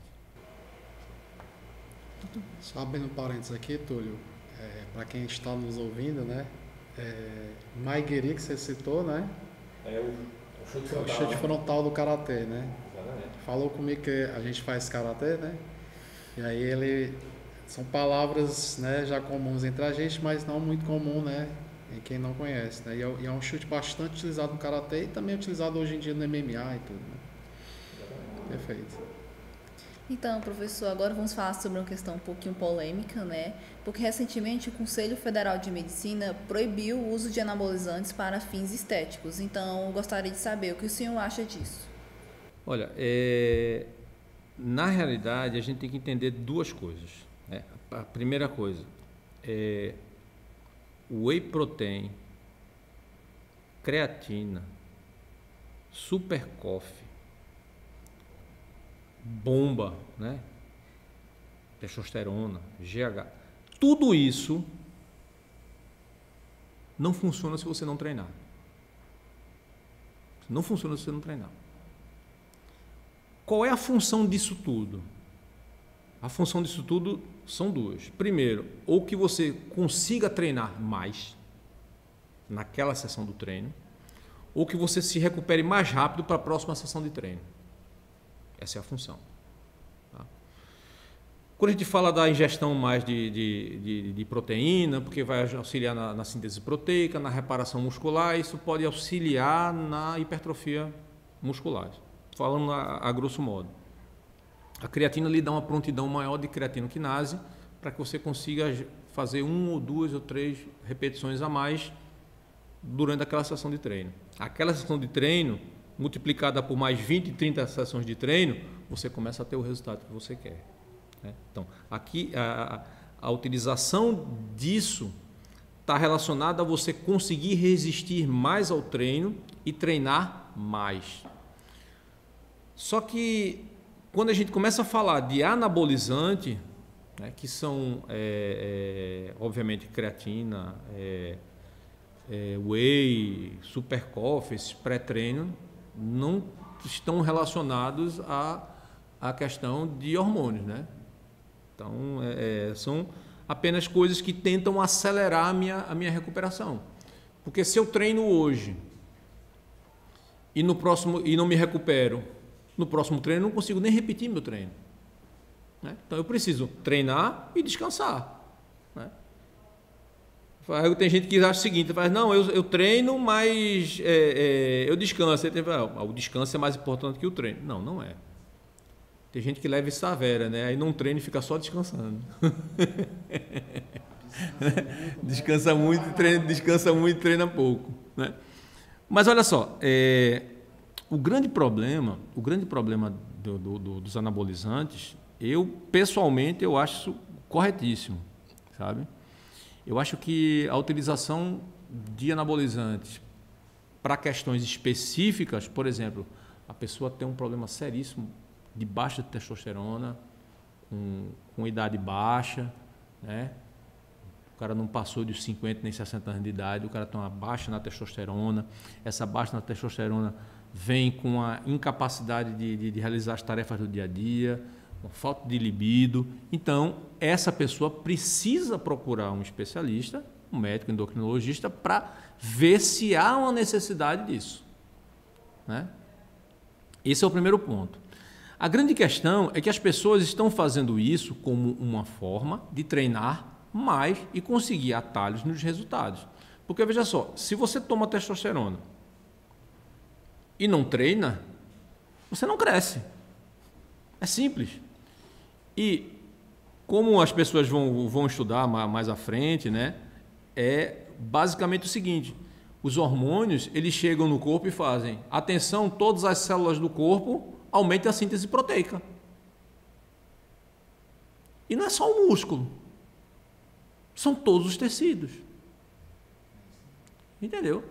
Só abrindo parênteses aqui, Túlio, para quem está nos ouvindo, né? Maiguiri, que você citou, né? O chute frontal do karatê, né? Exatamente. Falou comigo que a gente faz karatê, né? E aí são palavras, né, já comuns entre a gente, mas não muito comum, né? Em quem não conhece, né? E é um chute bastante utilizado no karatê e também utilizado hoje em dia no MMA e tudo, né? Perfeito. Então, professor, agora vamos falar sobre uma questão um pouquinho polêmica, né? Porque recentemente o Conselho Federal de Medicina proibiu o uso de anabolizantes para fins estéticos. Então, eu gostaria de saber o que o senhor acha disso. Olha, na realidade, a gente tem que entender 2 coisas, né? A primeira coisa é o whey protein, creatina, super coffee, bomba, né? Testosterona, GH, tudo isso não funciona se você não treinar. Não funciona se você não treinar. Qual é a função disso tudo? A função disso tudo são 2. Primeiro, ou que você consiga treinar mais naquela sessão do treino, ou que você se recupere mais rápido para a próxima sessão de treino. Essa é a função. Tá? Quando a gente fala da ingestão mais de proteína, porque vai auxiliar na síntese proteica, na reparação muscular, isso pode auxiliar na hipertrofia muscular. Falando a grosso modo. A creatina lhe dá uma prontidão maior de creatinoquinase para que você consiga fazer 1 ou 2 ou 3 repetições a mais durante aquela sessão de treino. Aquela sessão de treino, multiplicada por mais 20, 30 sessões de treino, você começa a ter o resultado que você quer. Né? Então, aqui a utilização disso está relacionada a você conseguir resistir mais ao treino e treinar mais. Só que quando a gente começa a falar de anabolizante, né, que são, obviamente, creatina, whey, super coffee, esses pré-treino, não estão relacionados à questão de hormônios, né? Então, são apenas coisas que tentam acelerar a minha recuperação. Porque se eu treino hoje e não me recupero, no próximo treino eu não consigo nem repetir meu treino. Né? Então eu preciso treinar e descansar. Né? Tem gente que acha o seguinte, faz, não, eu treino, mas eu descanso. O descanso é mais importante que o treino. Não, não é. Tem gente que leva isso à vera, né? Aí não treina e fica só descansando. Descansa muito e treina pouco. Né? Mas olha só, o grande problema dos anabolizantes, pessoalmente, eu acho isso corretíssimo, sabe? Eu acho que a utilização de anabolizantes para questões específicas, por exemplo, a pessoa tem um problema seríssimo de baixa testosterona, com idade baixa, né? O cara não passou dos 50 nem 60 anos de idade, o cara tem uma baixa na testosterona. Essa baixa na testosterona vem com a incapacidade de realizar as tarefas do dia a dia, com falta de libido. Então, essa pessoa precisa procurar um especialista, um médico endocrinologista, para ver se há uma necessidade disso, né? Esse é o primeiro ponto. A grande questão é que as pessoas estão fazendo isso como uma forma de treinar mais e conseguir atalhos nos resultados. Porque, veja só, se você toma testosterona e não treina, você não cresce. É simples. E como as pessoas vão estudar mais à frente, né, é basicamente o seguinte: os hormônios, eles chegam no corpo e fazem, atenção, todas as células do corpo aumentem a síntese proteica. E não é só o músculo, são todos os tecidos. Entendeu?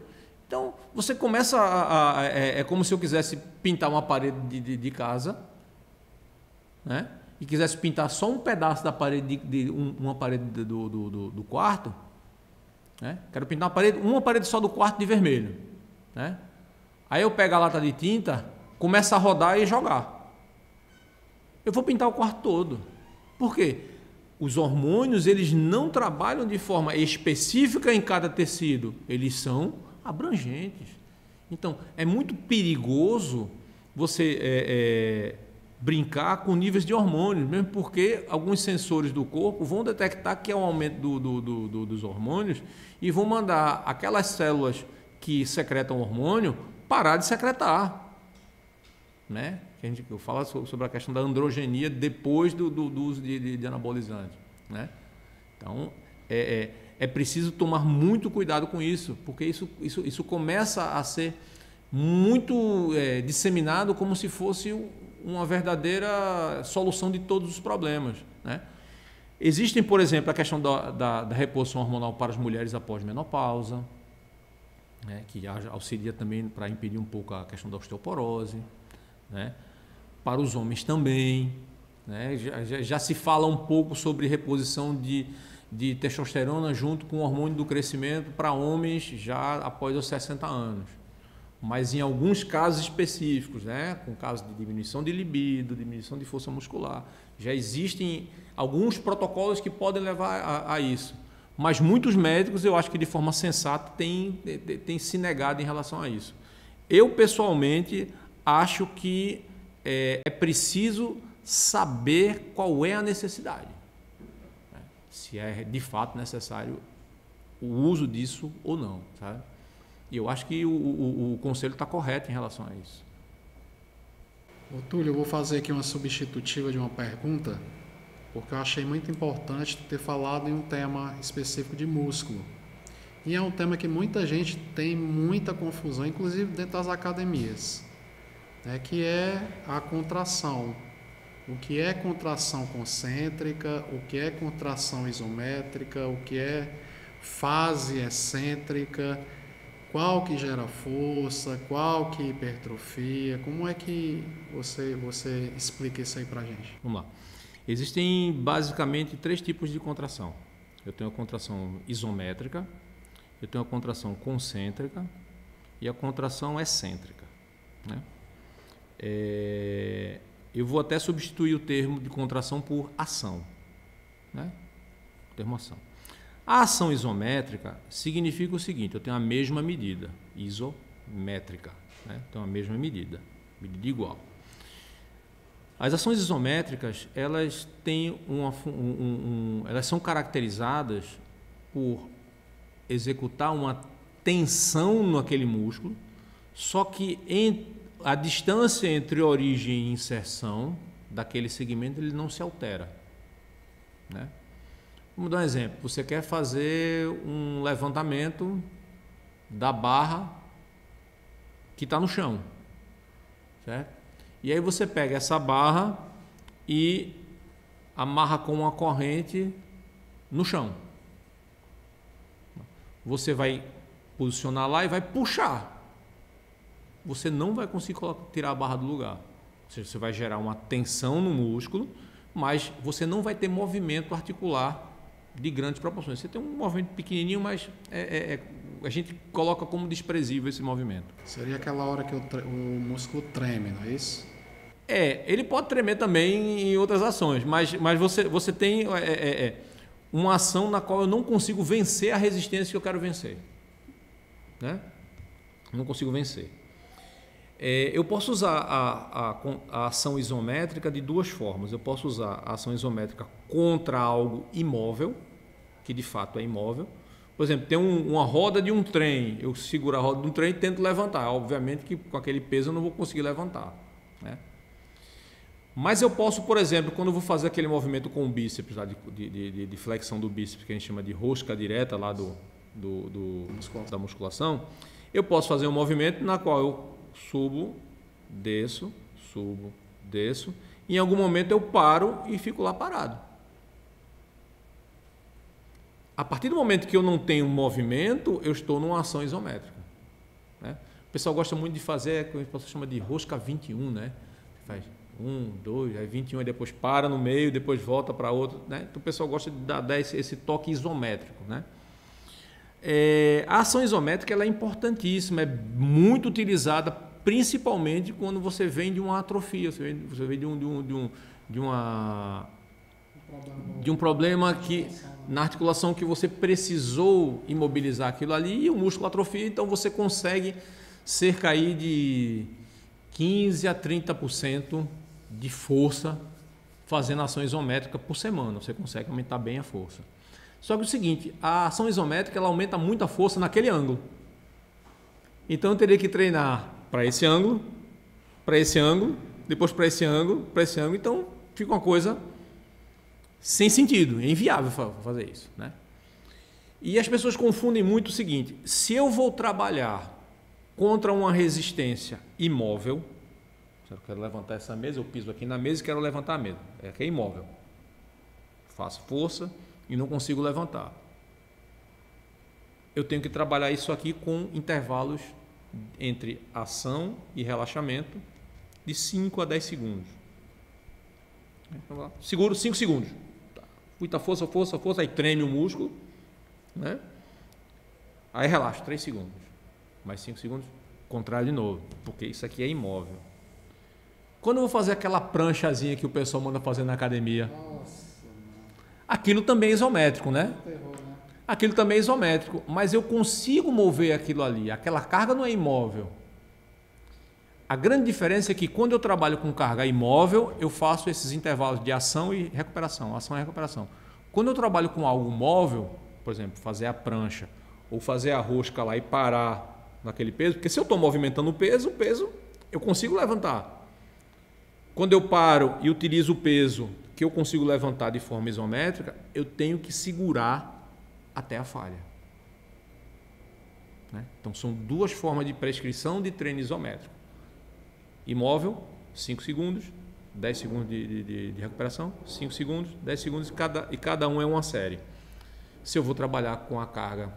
Então, você começa é como se eu quisesse pintar uma parede de casa, né? E quisesse pintar só um pedaço da parede, uma parede do quarto, né? Quero pintar uma parede só do quarto de vermelho, né? Aí eu pego a lata de tinta, começo a rodar e jogar. Eu vou pintar o quarto todo. Por quê? Os hormônios, eles não trabalham de forma específica em cada tecido, eles são abrangentes. Então, é muito perigoso você brincar com níveis de hormônios, mesmo porque alguns sensores do corpo vão detectar que é um aumento dos hormônios e vão mandar aquelas células que secretam hormônio parar de secretar, né? Eu falo sobre a questão da androgenia depois do uso de anabolizante, né? Então, é preciso tomar muito cuidado com isso, porque isso começa a ser muito disseminado como se fosse uma verdadeira solução de todos os problemas, né? Existem, por exemplo, a questão da reposição hormonal para as mulheres após menopausa, né, que auxilia também para impedir um pouco a questão da osteoporose, né? Para os homens também, né? Já se fala um pouco sobre reposição de testosterona junto com o hormônio do crescimento para homens já após os 60 anos. Mas em alguns casos específicos, né, com casos de diminuição de libido, diminuição de força muscular, já existem alguns protocolos que podem levar a isso. Mas muitos médicos, eu acho que de forma sensata, têm se negado em relação a isso. Eu, pessoalmente, acho que é preciso saber qual é a necessidade, né? Se é de fato necessário o uso disso ou não, sabe? E eu acho que o conselho está correto em relação a isso. Ô, Túlio, eu vou fazer aqui uma substitutiva de uma pergunta, porque eu achei muito importante ter falado em um tema específico de músculo. E é um tema que muita gente tem muita confusão, inclusive dentro das academias, né, que é a contração. O que é contração concêntrica, o que é contração isométrica, o que é fase excêntrica, qual que gera força, qual que hipertrofia, como é que você explica isso aí pra gente? Vamos lá. Existem basicamente 3 tipos de contração. Eu tenho a contração isométrica, eu tenho a contração concêntrica e a contração excêntrica, né? Eu vou até substituir o termo de contração por ação, né? O termo ação. A ação isométrica significa o seguinte: eu tenho a mesma medida, isométrica, né? Então a mesma medida igual. As ações isométricas, elas têm elas são caracterizadas por executar uma tensão naquele músculo, só que a distância entre origem e inserção daquele segmento ele não se altera, né? Vamos dar um exemplo. Você quer fazer um levantamento da barra que está no chão, certo? E aí você pega essa barra e amarra com uma corrente no chão. Você vai posicionar lá e vai puxar. Você não vai conseguir tirar a barra do lugar. seja, você vai gerar uma tensão no músculo, mas você não vai ter movimento articular de grandes proporções. Você tem um movimento pequenininho, mas a gente coloca como desprezível esse movimento. Seria aquela hora que o músculo treme, não é isso? Ele pode tremer também em outras ações, mas você tem uma ação na qual eu não consigo vencer a resistência que eu quero vencer. Né? Não consigo vencer. Eu posso usar a ação isométrica de duas formas. Eu posso usar a ação isométrica contra algo imóvel, que de fato é imóvel. Por exemplo, tem uma roda de um trem, eu seguro a roda de um trem e tento levantar. Obviamente que com aquele peso eu não vou conseguir levantar. Né? Mas eu posso, por exemplo, quando eu vou fazer aquele movimento com o bíceps, lá de flexão do bíceps, que a gente chama de rosca direta lá da musculação, eu posso fazer um movimento na qual eu subo, desço, em algum momento eu paro e fico lá parado. A partir do momento que eu não tenho movimento, eu estou numa ação isométrica. Né? O pessoal gosta muito de fazer o que o pessoal chama de rosca 21, né? Faz 1, 2, aí 21, aí depois para no meio, depois volta para outro. Né? Então o pessoal gosta de dar esse toque isométrico. Né? A ação isométrica ela é importantíssima, é muito utilizada, principalmente quando você vem de uma atrofia, você vem de um problema que na articulação que você precisou imobilizar aquilo ali e o músculo atrofia, então você consegue cerca aí de 15 a 30% de força fazendo ação isométrica por semana, você consegue aumentar bem a força. Só que é o seguinte, a ação isométrica ela aumenta muito a força naquele ângulo. Então eu teria que treinar para esse ângulo, depois para esse ângulo, então fica uma coisa sem sentido, é inviável fazer isso. Né? E as pessoas confundem muito o seguinte, se eu vou trabalhar contra uma resistência imóvel, se eu quero levantar essa mesa, eu piso aqui na mesa e quero levantar a mesa, é imóvel, faço força e não consigo levantar. Eu tenho que trabalhar isso aqui com intervalos entre ação e relaxamento de 5 a 10 segundos. Seguro 5 segundos. Muita força, aí treme o músculo. Né? Aí relaxa, 3 segundos. Mais 5 segundos, contrário de novo, porque isso aqui é imóvel. Quando eu vou fazer aquela pranchazinha que o pessoal manda fazer na academia, aquilo também é isométrico, né? Aquilo também é isométrico, mas eu consigo mover aquilo ali, aquela carga não é imóvel. A grande diferença é que quando eu trabalho com carga imóvel, eu faço esses intervalos de ação e recuperação, ação e recuperação. Quando eu trabalho com algo móvel, por exemplo, fazer a prancha ou fazer a rosca lá e parar naquele peso, porque se eu estou movimentando o peso eu consigo levantar. Quando eu paro e utilizo o peso que eu consigo levantar de forma isométrica, eu tenho que segurar até a falha. Né? Então são duas formas de prescrição de treino isométrico. Imóvel, 5 segundos, 10 segundos de recuperação, 5 segundos, 10 segundos e cada um é uma série. Se eu vou trabalhar com a carga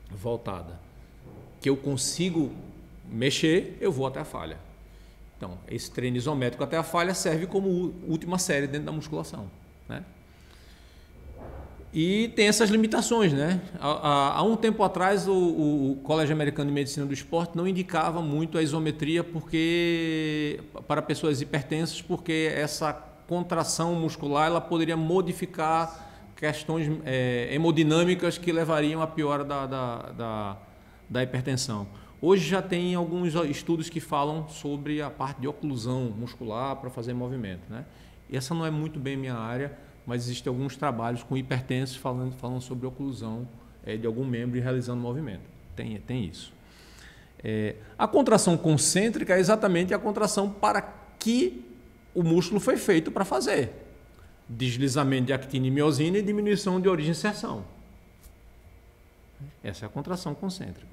voltada, que eu consigo mexer, eu vou até a falha. Então, esse treino isométrico até a falha serve como última série dentro da musculação. Né? E tem essas limitações, né? Há um tempo atrás, o Colégio Americano de Medicina do Esporte não indicava muito a isometria para pessoas hipertensas, porque essa contração muscular ela poderia modificar questões hemodinâmicas que levariam à piora da hipertensão. Hoje já tem alguns estudos que falam sobre a parte de oclusão muscular para fazer movimento. Né? E essa não é muito bem minha área, mas existem alguns trabalhos com hipertensos falando sobre oclusão de algum membro e realizando movimento. Tem isso. A contração concêntrica é exatamente a contração para que o músculo foi feito para fazer. Deslizamento de actina e miosina e diminuição de origem e inserção. Essa é a contração concêntrica,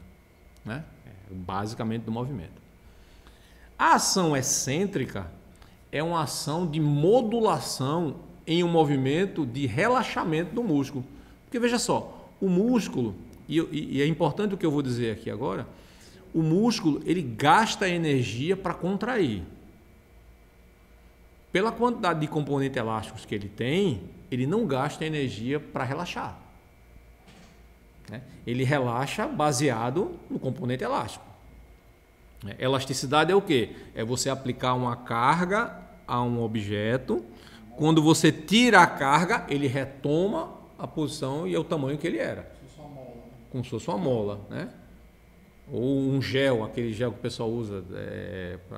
né? Basicamente do movimento. A ação excêntrica é uma ação de modulação em um movimento de relaxamento do músculo. Porque veja só, o músculo, e é importante o que eu vou dizer aqui agora, o músculo ele gasta energia para contrair. pela quantidade de componentes elásticos que ele tem, ele não gasta energia para relaxar. Né? Ele relaxa baseado no componente elástico. Elasticidade é o quê? É você aplicar uma carga a um objeto. Quando você tira a carga, ele retoma a posição e é o tamanho que ele era. Como se fosse uma mola, né? Ou um gel, aquele gel que o pessoal usa,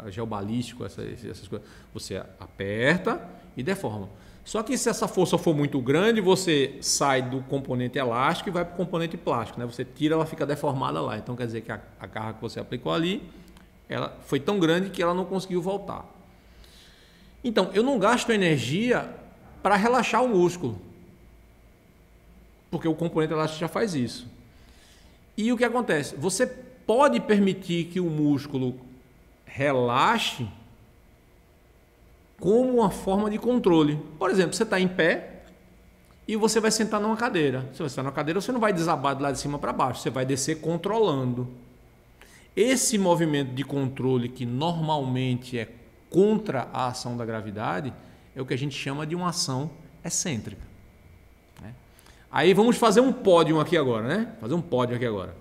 gel balístico, essas coisas. Você aperta e deforma. Só que se essa força for muito grande, você sai do componente elástico e vai para o componente plástico, né? Você tira, ela fica deformada lá. Então quer dizer que a carga que você aplicou ali, ela foi tão grande que ela não conseguiu voltar. Então, eu não gasto energia para relaxar o músculo, porque o componente elástico já faz isso. E o que acontece? Você pode permitir que o músculo relaxe como uma forma de controle. Por exemplo, você está em pé e você vai sentar numa cadeira. Se você está numa cadeira, você não vai desabar de lá de cima para baixo, você vai descer controlando. Esse movimento de controle, que normalmente é contra a ação da gravidade, é o que a gente chama de uma ação excêntrica. Né? Aí vamos fazer um pódio aqui agora, né? Fazer um pódio aqui agora.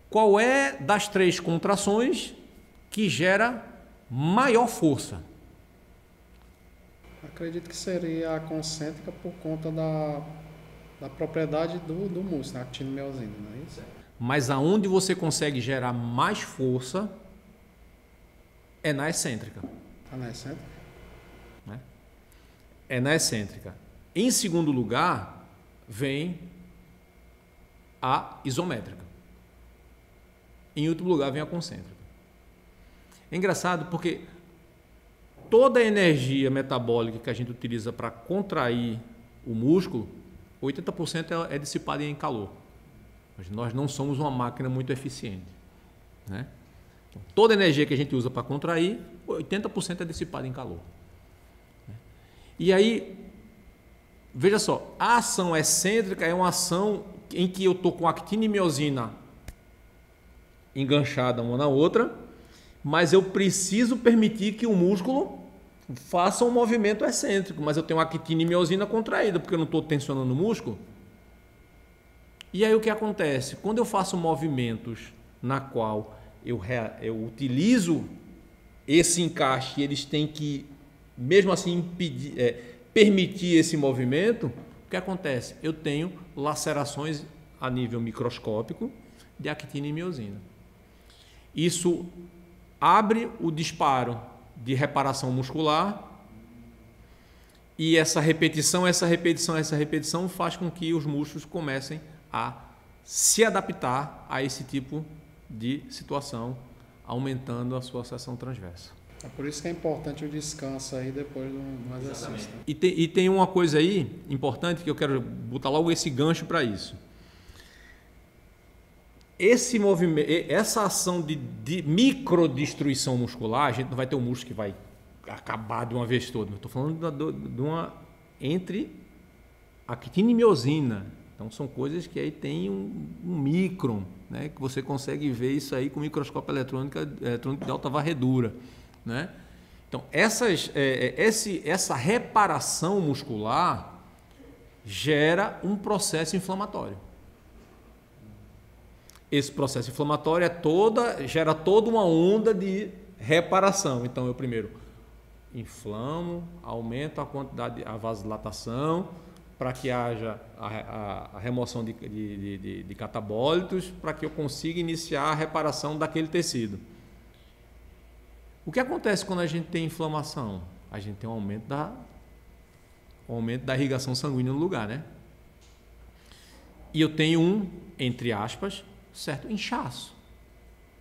Qual é das 3 contrações que gera maior força? Acredito que seria a concêntrica por conta da propriedade do músculo, a actina-miosina, não é isso? Mas aonde você consegue gerar mais força é na excêntrica. Está na excêntrica? Né? É na excêntrica. Em segundo lugar, vem a isométrica. Em último lugar, vem a concêntrica. É engraçado porque toda a energia metabólica que a gente utiliza para contrair o músculo, 80% é dissipada em calor. Mas nós não somos uma máquina muito eficiente. Né? Então, toda a energia que a gente usa para contrair, 80% é dissipada em calor. E aí, veja só, a ação excêntrica é uma ação em que eu estou com actina e miosina enganchada uma na outra, mas eu preciso permitir que o músculo faça um movimento excêntrico, mas eu tenho actina e miosina contraída, porque eu não estou tensionando o músculo. E aí o que acontece? Quando eu faço movimentos na qual eu utilizo esse encaixe e eles têm que, mesmo assim, permitir esse movimento, o que acontece? Eu tenho lacerações a nível microscópico de actina e miosina. Isso abre o disparo de reparação muscular e essa repetição faz com que os músculos comecem a se adaptar a esse tipo de situação, aumentando a sua seção transversa. É por isso que é importante o descanso aí depois do exercício. E tem uma coisa aí importante que eu quero botar logo esse gancho para isso. Esse movimento, essa ação de microdestruição muscular, a gente não vai ter um músculo que vai acabar de uma vez toda. Eu estou falando de uma entre actina e miosina. Então são coisas que aí tem um micron, né, que você consegue ver isso aí com microscópio eletrônico de alta varredura, né? Então essa reparação muscular gera um processo inflamatório. Esse processo inflamatório gera toda uma onda de reparação. Então eu primeiro inflamo, aumento a quantidade, a vasodilatação, para que haja a remoção de catabólitos, para que eu consiga iniciar a reparação daquele tecido. O que acontece quando a gente tem inflamação? A gente tem um aumento da irrigação sanguínea no lugar, né? E eu tenho entre aspas, certo inchaço.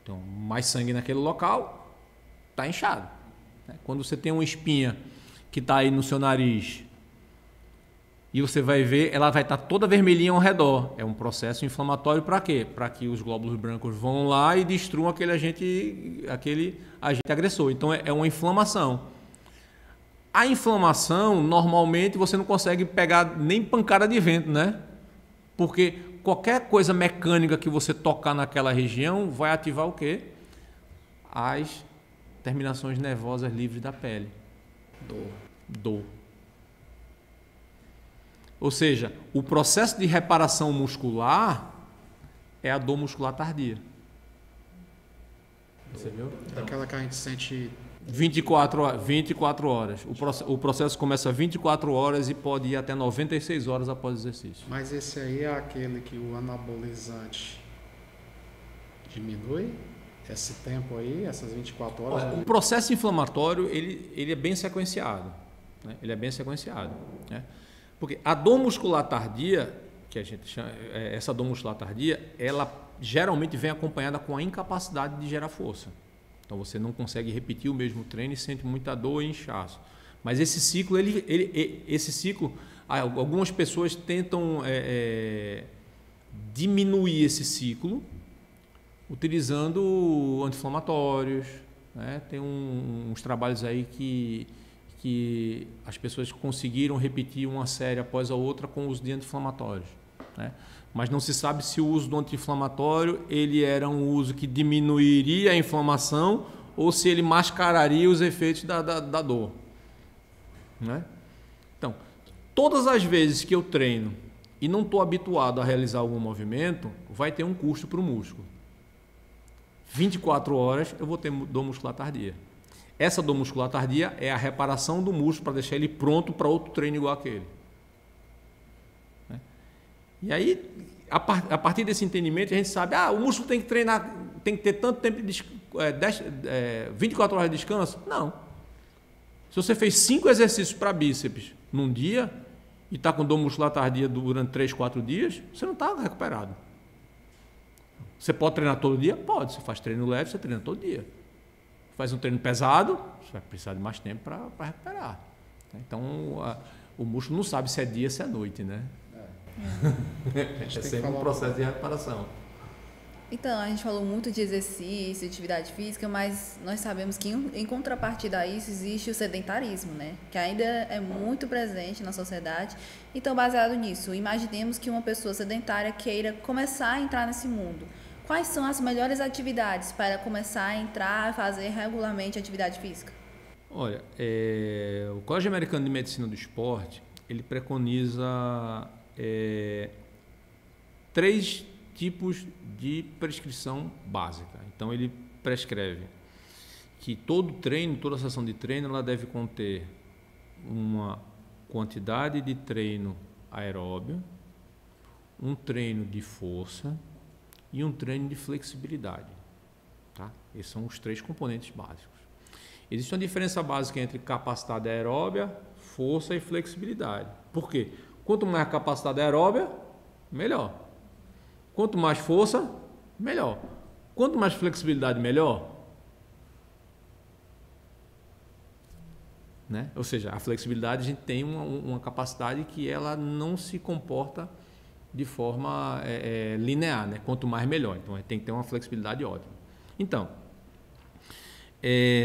Então, mais sangue naquele local, está inchado. Quando você tem uma espinha que está aí no seu nariz e você vai ver, ela vai estar toda vermelhinha ao redor. É um processo inflamatório para quê? Para que os glóbulos brancos vão lá e destruam aquele agente agressor. Então, é uma inflamação. A inflamação, normalmente, você não consegue pegar nem pancada de vento, né? Porque qualquer coisa mecânica que você tocar naquela região vai ativar o quê? As terminações nervosas livres da pele. Dor. Ou seja, o processo de reparação muscular é a dor muscular tardia. Você viu? Aquela que a gente sente 24 horas. O processo começa 24 horas e pode ir até 96 horas após o exercício. Mas esse aí é aquele que o anabolizante diminui? Esse tempo aí, essas 24 horas? Olha, o processo inflamatório, ele é bem sequenciado. Né? Ele é bem sequenciado. Né? Porque a dor muscular tardia, que a gente chama, essa dor muscular tardia, ela geralmente vem acompanhada com a incapacidade de gerar força. Então você não consegue repetir o mesmo treino e sente muita dor e inchaço. Mas esse ciclo, algumas pessoas tentam diminuir esse ciclo utilizando anti-inflamatórios. Né? Tem uns trabalhos aí que as pessoas conseguiram repetir uma série após a outra com o uso de anti-inflamatórios. Né? Mas não se sabe se o uso do anti-inflamatório ele era um uso que diminuiria a inflamação ou se ele mascararia os efeitos da dor. Né? Então, todas as vezes que eu treino e não estou habituado a realizar algum movimento, vai ter um custo para o músculo. 24 horas eu vou ter dor muscular tardia. Essa dor muscular tardia é a reparação do músculo para deixar ele pronto para outro treino igual aquele. Né? E aí, a partir desse entendimento, a gente sabe, o músculo tem que treinar, tem que ter tanto tempo de 24 horas de descanso? Não. Se você fez 5 exercícios para bíceps num dia e está com dor muscular tardia durante 3, 4 dias, você não está recuperado. Você pode treinar todo dia? Pode. Você faz treino leve, você treina todo dia. Faz um treino pesado, você vai precisar de mais tempo para recuperar. Então, o músculo não sabe se é dia, se é noite, né? É sempre um processo de reparação. Então, a gente falou muito de exercício, de atividade física, mas nós sabemos que em contrapartida a isso existe o sedentarismo, né? Que ainda é muito presente na sociedade. Então, baseado nisso, imaginemos que uma pessoa sedentária queira começar a entrar nesse mundo. Quais são as melhores atividades para começar a entrar e fazer regularmente atividade física? Olha, o Colégio Americano de Medicina do Esporte, ele preconiza 3 tipos de prescrição básica. Então, ele prescreve que todo treino, toda sessão de treino, ela deve conter uma quantidade de treino aeróbio, um treino de força e um treino de flexibilidade. Tá? Esses são os 3 componentes básicos. Existe uma diferença básica entre capacidade aeróbia, força e flexibilidade. Por quê? Quanto mais capacidade aeróbia, melhor. Quanto mais força, melhor. Quanto mais flexibilidade, melhor. Né? Ou seja, a flexibilidade, a gente tem uma capacidade que ela não se comporta de forma linear, né? Quanto mais, melhor. Então, tem que ter uma flexibilidade ótima. Então,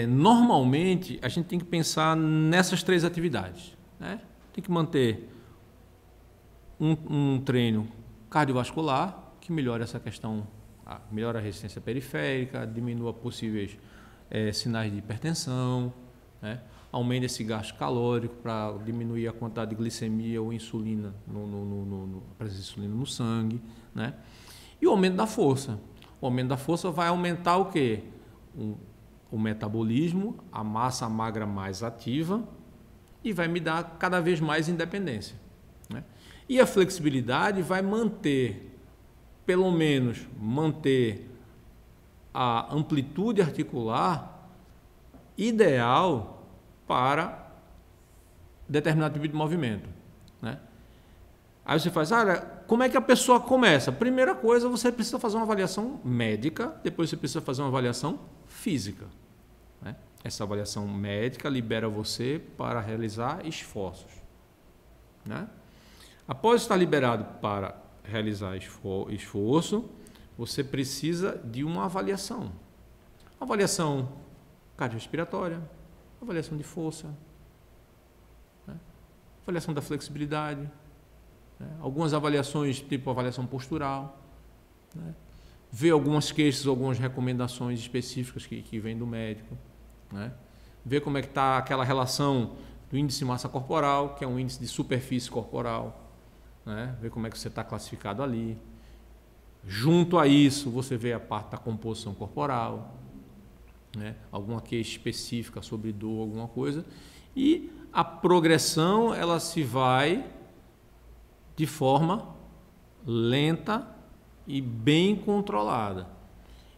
normalmente, a gente tem que pensar nessas 3 atividades. Né? Tem que manter um treino cardiovascular, que melhora essa questão, melhora a resistência periférica, diminua possíveis sinais de hipertensão, né? Aumenta esse gasto calórico para diminuir a quantidade de glicemia ou insulina, a presença de insulina no sangue, né? E o aumento da força. O aumento da força vai aumentar o quê? O metabolismo, a massa magra mais ativa e vai me dar cada vez mais independência, né? E a flexibilidade vai pelo menos manter a amplitude articular ideal para determinado tipo de movimento, né? Aí você faz, como é que a pessoa começa? Primeira coisa, você precisa fazer uma avaliação médica, depois você precisa fazer uma avaliação física, né? Essa avaliação médica libera você para realizar esforços, né? Após estar liberado para realizar esforço, você precisa de uma avaliação. Avaliação cardiorrespiratória, avaliação de força, né? Avaliação da flexibilidade, né? Algumas avaliações, tipo avaliação postural, né? Ver algumas queixas, algumas recomendações específicas que vêm do médico, né? Ver como é que está aquela relação do índice de massa corporal, que é um índice de superfície corporal, né? Ver como é que você está classificado ali. Junto a isso, você vê a parte da composição corporal, né? Alguma queixa específica sobre dor, alguma coisa. E a progressão, ela se vai de forma lenta e bem controlada.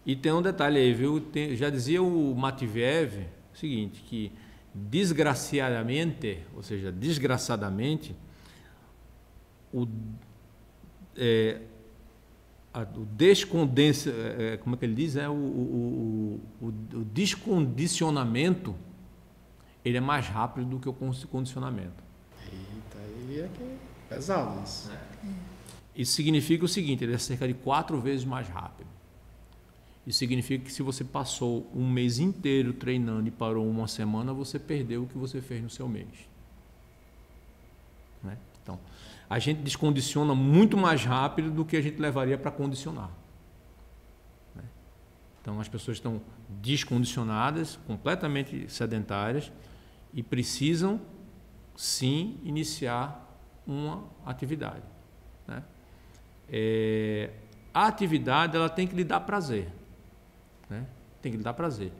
E tem um detalhe aí, viu? Já dizia o Matveev o seguinte, que desgraciadamente, ou seja, desgraçadamente, como é que ele diz? O descondicionamento, ele é mais rápido do que o condicionamento. Eita, aí é que é pesado isso. Isso significa o seguinte, ele é cerca de 4 vezes mais rápido. Isso significa que se você passou um mês inteiro treinando e parou uma semana, você perdeu o que você fez no seu mês. Né? Então, a gente descondiciona muito mais rápido do que a gente levaria para condicionar. Né? Então, as pessoas estão descondicionadas, completamente sedentárias e precisam, sim, iniciar uma atividade. Né? A atividade ela tem que lhe dar prazer. Né? Tem que lhe dar prazer.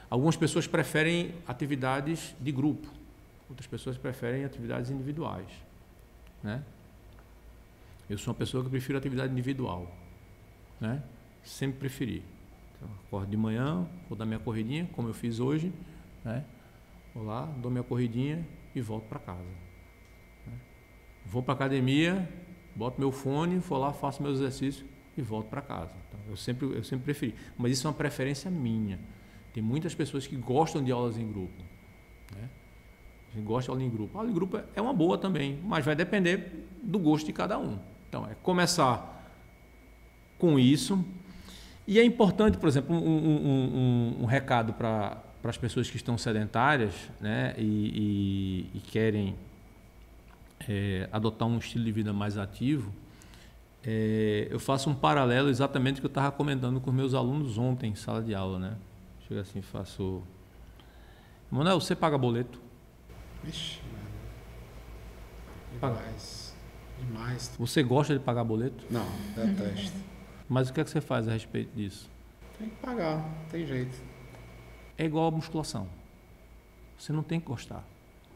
Algumas pessoas preferem atividades de grupo, outras pessoas preferem atividades individuais. Né? Eu sou uma pessoa que prefiro atividade individual. Né? Sempre preferi. Então, acordo de manhã, vou dar minha corridinha, como eu fiz hoje. Né? Vou lá, dou minha corridinha e volto para casa. Né? Vou para a academia, boto meu fone, vou lá, faço meus exercícios e volto para casa. Então, eu sempre preferi. Mas isso é uma preferência minha. Tem muitas pessoas que gostam de aulas em grupo. Né? A gente gosta de aula em grupo. A aula em grupo é uma boa também, mas vai depender do gosto de cada um. Então, é começar com isso. E é importante, por exemplo, um recado para as pessoas que estão sedentárias, né, e querem adotar um estilo de vida mais ativo. Eu faço um paralelo exatamente do que eu estava comentando com os meus alunos ontem em sala de aula, né? Chego assim, faço... Manuel, você paga boleto? Vixe, mano. Demais. Você gosta de pagar boleto? Não, detesto. Mas o que é que você faz a respeito disso? Tem que pagar, não tem jeito. É igual a musculação. Você não tem que gostar,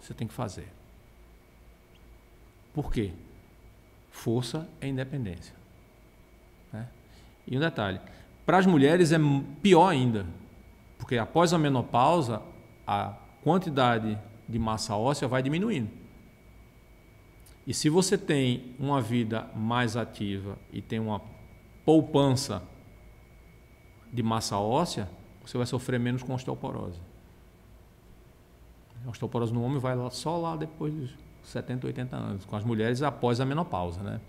você tem que fazer. Por quê? Força é independência. Né? E um detalhe, para as mulheres é pior ainda, porque após a menopausa, a quantidade de massa óssea vai diminuindo. E se você tem uma vida mais ativa e tem uma poupança de massa óssea, você vai sofrer menos com osteoporose. A osteoporose no homem vai só lá depois dos 70, 80 anos, com as mulheres após a menopausa, né?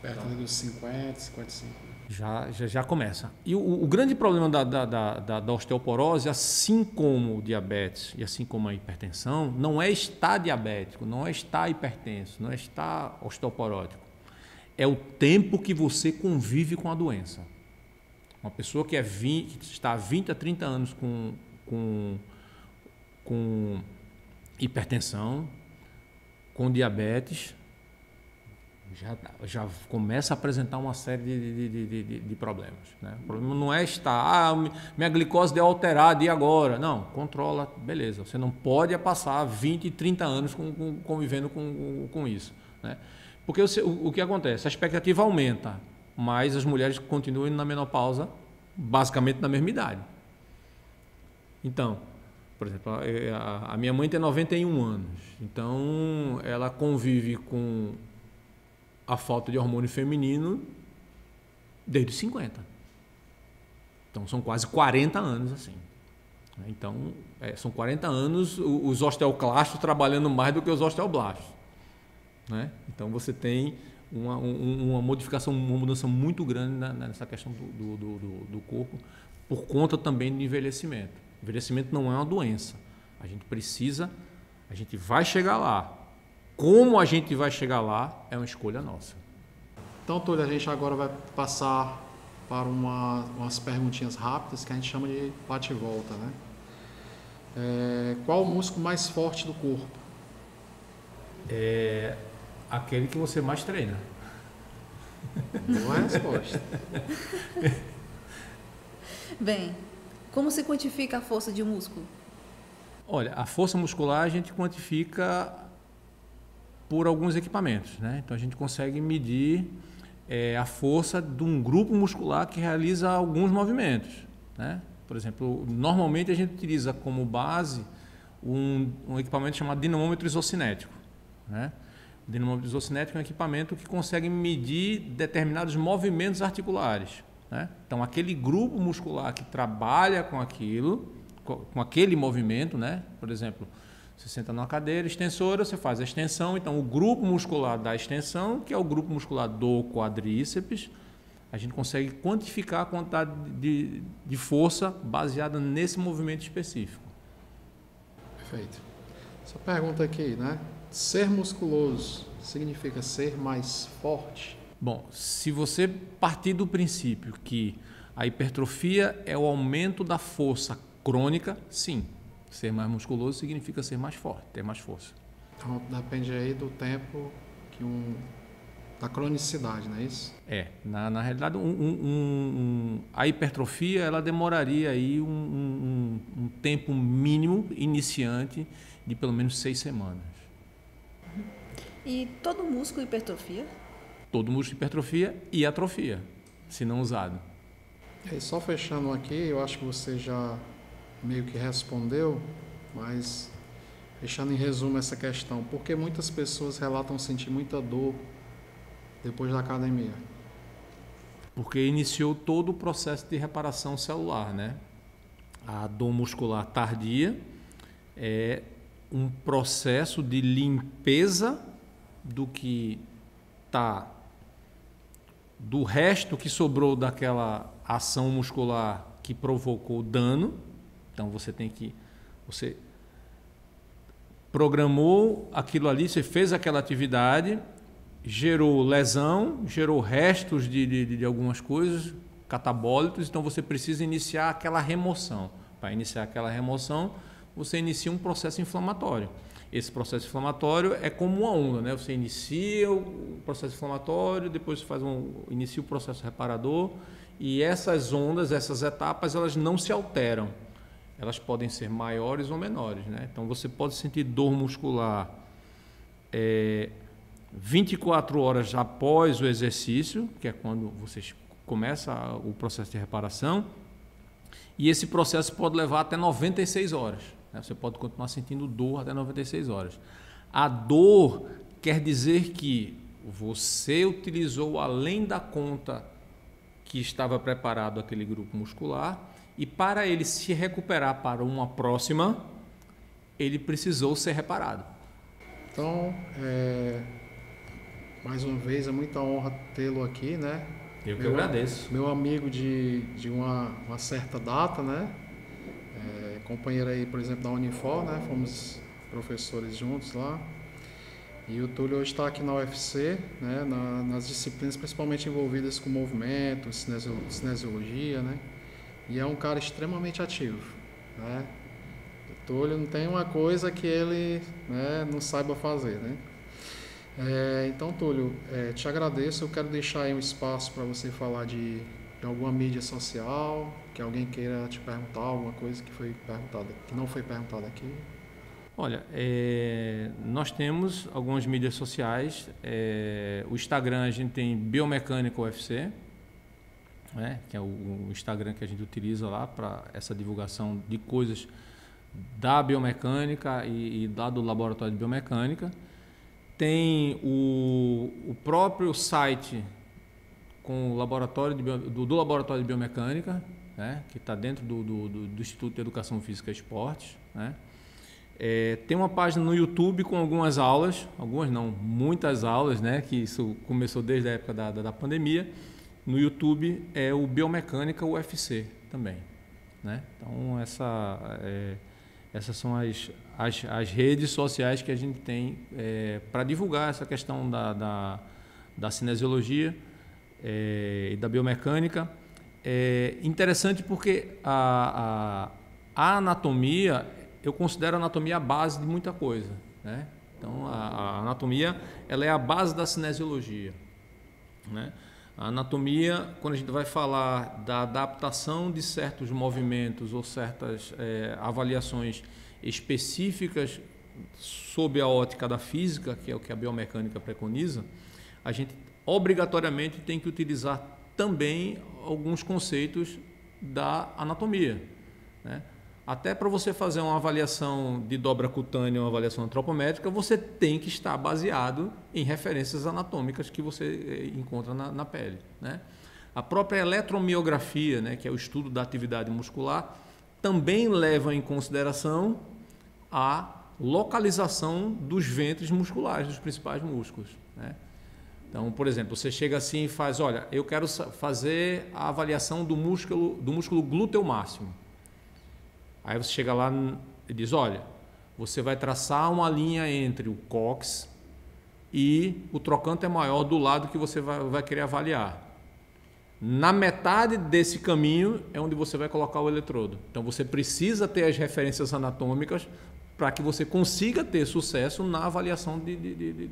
Perto dos 50, 55. Já começa. E o grande problema da osteoporose, assim como o diabetes e assim como a hipertensão, não é estar diabético, não é estar hipertenso, não é estar osteoporótico. É o tempo que você convive com a doença. Uma pessoa que está há 20 a 30 anos com hipertensão, com diabetes, já começa a apresentar uma série de problemas. Né? O problema não é estar, minha glicose deu alterada, e agora? Não, controla, beleza. Você não pode passar 20, 30 anos convivendo com isso. Né? Porque o que acontece? A expectativa aumenta, mas as mulheres continuam indo na menopausa basicamente na mesma idade. Então, por exemplo, a minha mãe tem 91 anos, então ela convive com a falta de hormônio feminino desde os 50. Então são quase 40 anos assim. Então são 40 anos os osteoclastos trabalhando mais do que os osteoblastos. Né? Então você tem uma modificação, uma mudança muito grande nessa questão do corpo, por conta também do envelhecimento. Envelhecimento não é uma doença. A gente vai chegar lá. Como a gente vai chegar lá é uma escolha nossa. Então, Túlio, a gente agora vai passar para umas perguntinhas rápidas que a gente chama de bate e volta, né? Qual o músculo mais forte do corpo? É aquele que você mais treina. Boa resposta. Bem, como se quantifica a força de um músculo? Olha, a força muscular a gente quantifica por alguns equipamentos, né? Então a gente consegue medir a força de um grupo muscular que realiza alguns movimentos, né? Por exemplo, normalmente a gente utiliza como base um equipamento chamado dinamômetro isocinético, né? O dinamômetro isocinético é um equipamento que consegue medir determinados movimentos articulares, né? Então aquele grupo muscular que trabalha com aquilo, com aquele movimento, né? Por exemplo, você senta numa cadeira extensora, você faz a extensão, então o grupo muscular da extensão, que é o grupo muscular do quadríceps, a gente consegue quantificar a quantidade de força baseada nesse movimento específico. Perfeito. Essa pergunta aqui, né? Ser musculoso significa ser mais forte? Bom, se você partir do princípio que a hipertrofia é o aumento da força crônica, sim. Ser mais musculoso significa ser mais forte, ter mais força. Então depende aí do tempo da cronicidade, não é isso? Na realidade, a hipertrofia ela demoraria aí um tempo mínimo iniciante de pelo menos 6 semanas. E todo músculo hipertrofia? Todo músculo hipertrofia e atrofia, se não usado. E aí, só fechando aqui, eu acho que você já meio que respondeu, mas deixando em resumo essa questão, por que muitas pessoas relatam sentir muita dor depois da academia? Porque iniciou todo o processo de reparação celular, né? A dor muscular tardia é um processo de limpeza do que do resto que sobrou daquela ação muscular que provocou dano. Então você programou aquilo ali, você fez aquela atividade, gerou lesão, gerou restos de algumas coisas, catabólitos, então você precisa iniciar aquela remoção. Para iniciar aquela remoção, você inicia um processo inflamatório. Esse processo inflamatório é como uma onda, né? Você inicia o processo inflamatório, depois você inicia o processo reparador, e essas ondas, essas etapas, elas não se alteram. Elas podem ser maiores ou menores, né? Então você pode sentir dor muscular 24 horas após o exercício, que é quando você começa o processo de reparação, e esse processo pode levar até 96 horas. Né? Você pode continuar sentindo dor até 96 horas. A dor quer dizer que você utilizou além da conta que estava preparado aquele grupo muscular, e para ele se recuperar para uma próxima, ele precisou ser reparado. Então, mais uma vez, é muita honra tê-lo aqui, né? Eu que agradeço. Meu amigo de uma certa data, né? Companheiro aí, por exemplo, da Unifor, né? Fomos professores juntos lá. E o Túlio hoje está aqui na UFC, né? Nas disciplinas principalmente envolvidas com movimento, cinesiologia, né? E é um cara extremamente ativo, né? O Túlio não tem uma coisa que ele, né, não saiba fazer, né? Então, Túlio, te agradeço. Eu quero deixar aí um espaço para você falar de alguma mídia social, que alguém queira te perguntar alguma coisa que não foi perguntada aqui. Olha, nós temos algumas mídias sociais. O Instagram a gente tem Biomecânica UFC, né, que é o Instagram que a gente utiliza lá para essa divulgação de coisas da biomecânica e lá do laboratório de biomecânica. Tem o próprio site com o laboratório do laboratório de biomecânica, né, que está dentro do Instituto de Educação Física e Esportes, né. Tem uma página no YouTube com algumas aulas, algumas não, muitas aulas, né, que isso começou desde a época da pandemia. No YouTube é o Biomecânica UFC também, né? Então essas são as redes sociais que a gente tem para divulgar essa questão da cinesiologia e da biomecânica. É interessante porque a anatomia, eu considero a anatomia a base de muita coisa, né? Então, a anatomia ela é a base da cinesiologia, né? A anatomia, quando a gente vai falar da adaptação de certos movimentos ou certas avaliações específicas sob a ótica da física, que é o que a biomecânica preconiza, a gente obrigatoriamente tem que utilizar também alguns conceitos da anatomia, né? Até para você fazer uma avaliação de dobra cutânea, uma avaliação antropométrica, você tem que estar baseado em referências anatômicas que você encontra na pele, né? A própria eletromiografia, né, que é o estudo da atividade muscular, também leva em consideração a localização dos ventres musculares, dos principais músculos, né? Então, por exemplo, você chega assim e faz, olha, eu quero fazer a avaliação do músculo glúteo máximo. Aí você chega lá e diz, olha, você vai traçar uma linha entre o cóccix e o trocânter maior do lado que você vai querer avaliar. Na metade desse caminho é onde você vai colocar o eletrodo. Então você precisa ter as referências anatômicas para que você consiga ter sucesso na avaliação de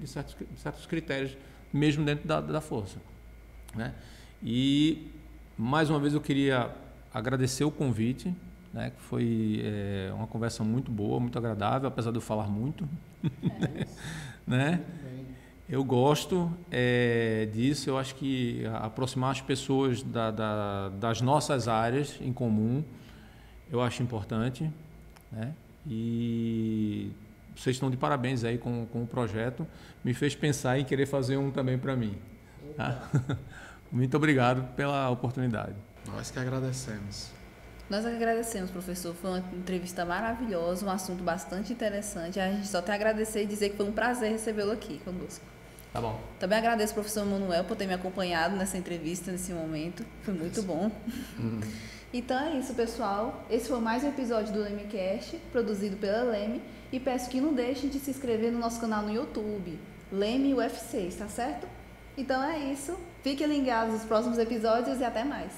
certos critérios, mesmo dentro da força, né? E mais uma vez eu queria agradecer o convite, né, que foi uma conversa muito boa, muito agradável, apesar de eu falar muito, né? Eu gosto disso. Eu acho que aproximar as pessoas das nossas áreas em comum, eu acho importante, né? E vocês estão de parabéns aí com o projeto, me fez pensar em querer fazer um também para mim, tá? Muito obrigado pela oportunidade. Nós que agradecemos. Nós agradecemos, professor. Foi uma entrevista maravilhosa, um assunto bastante interessante. A gente só tem a agradecer e dizer que foi um prazer recebê-lo aqui conosco. Tá bom. Também agradeço ao professor Manuel por ter me acompanhado nessa entrevista, nesse momento. Foi muito bom. Então é isso, pessoal. Esse foi mais um episódio do LemeCast, produzido pela Leme. E peço que não deixem de se inscrever no nosso canal no YouTube, Leme UFC, está certo? Então é isso. Fiquem ligados nos próximos episódios e até mais.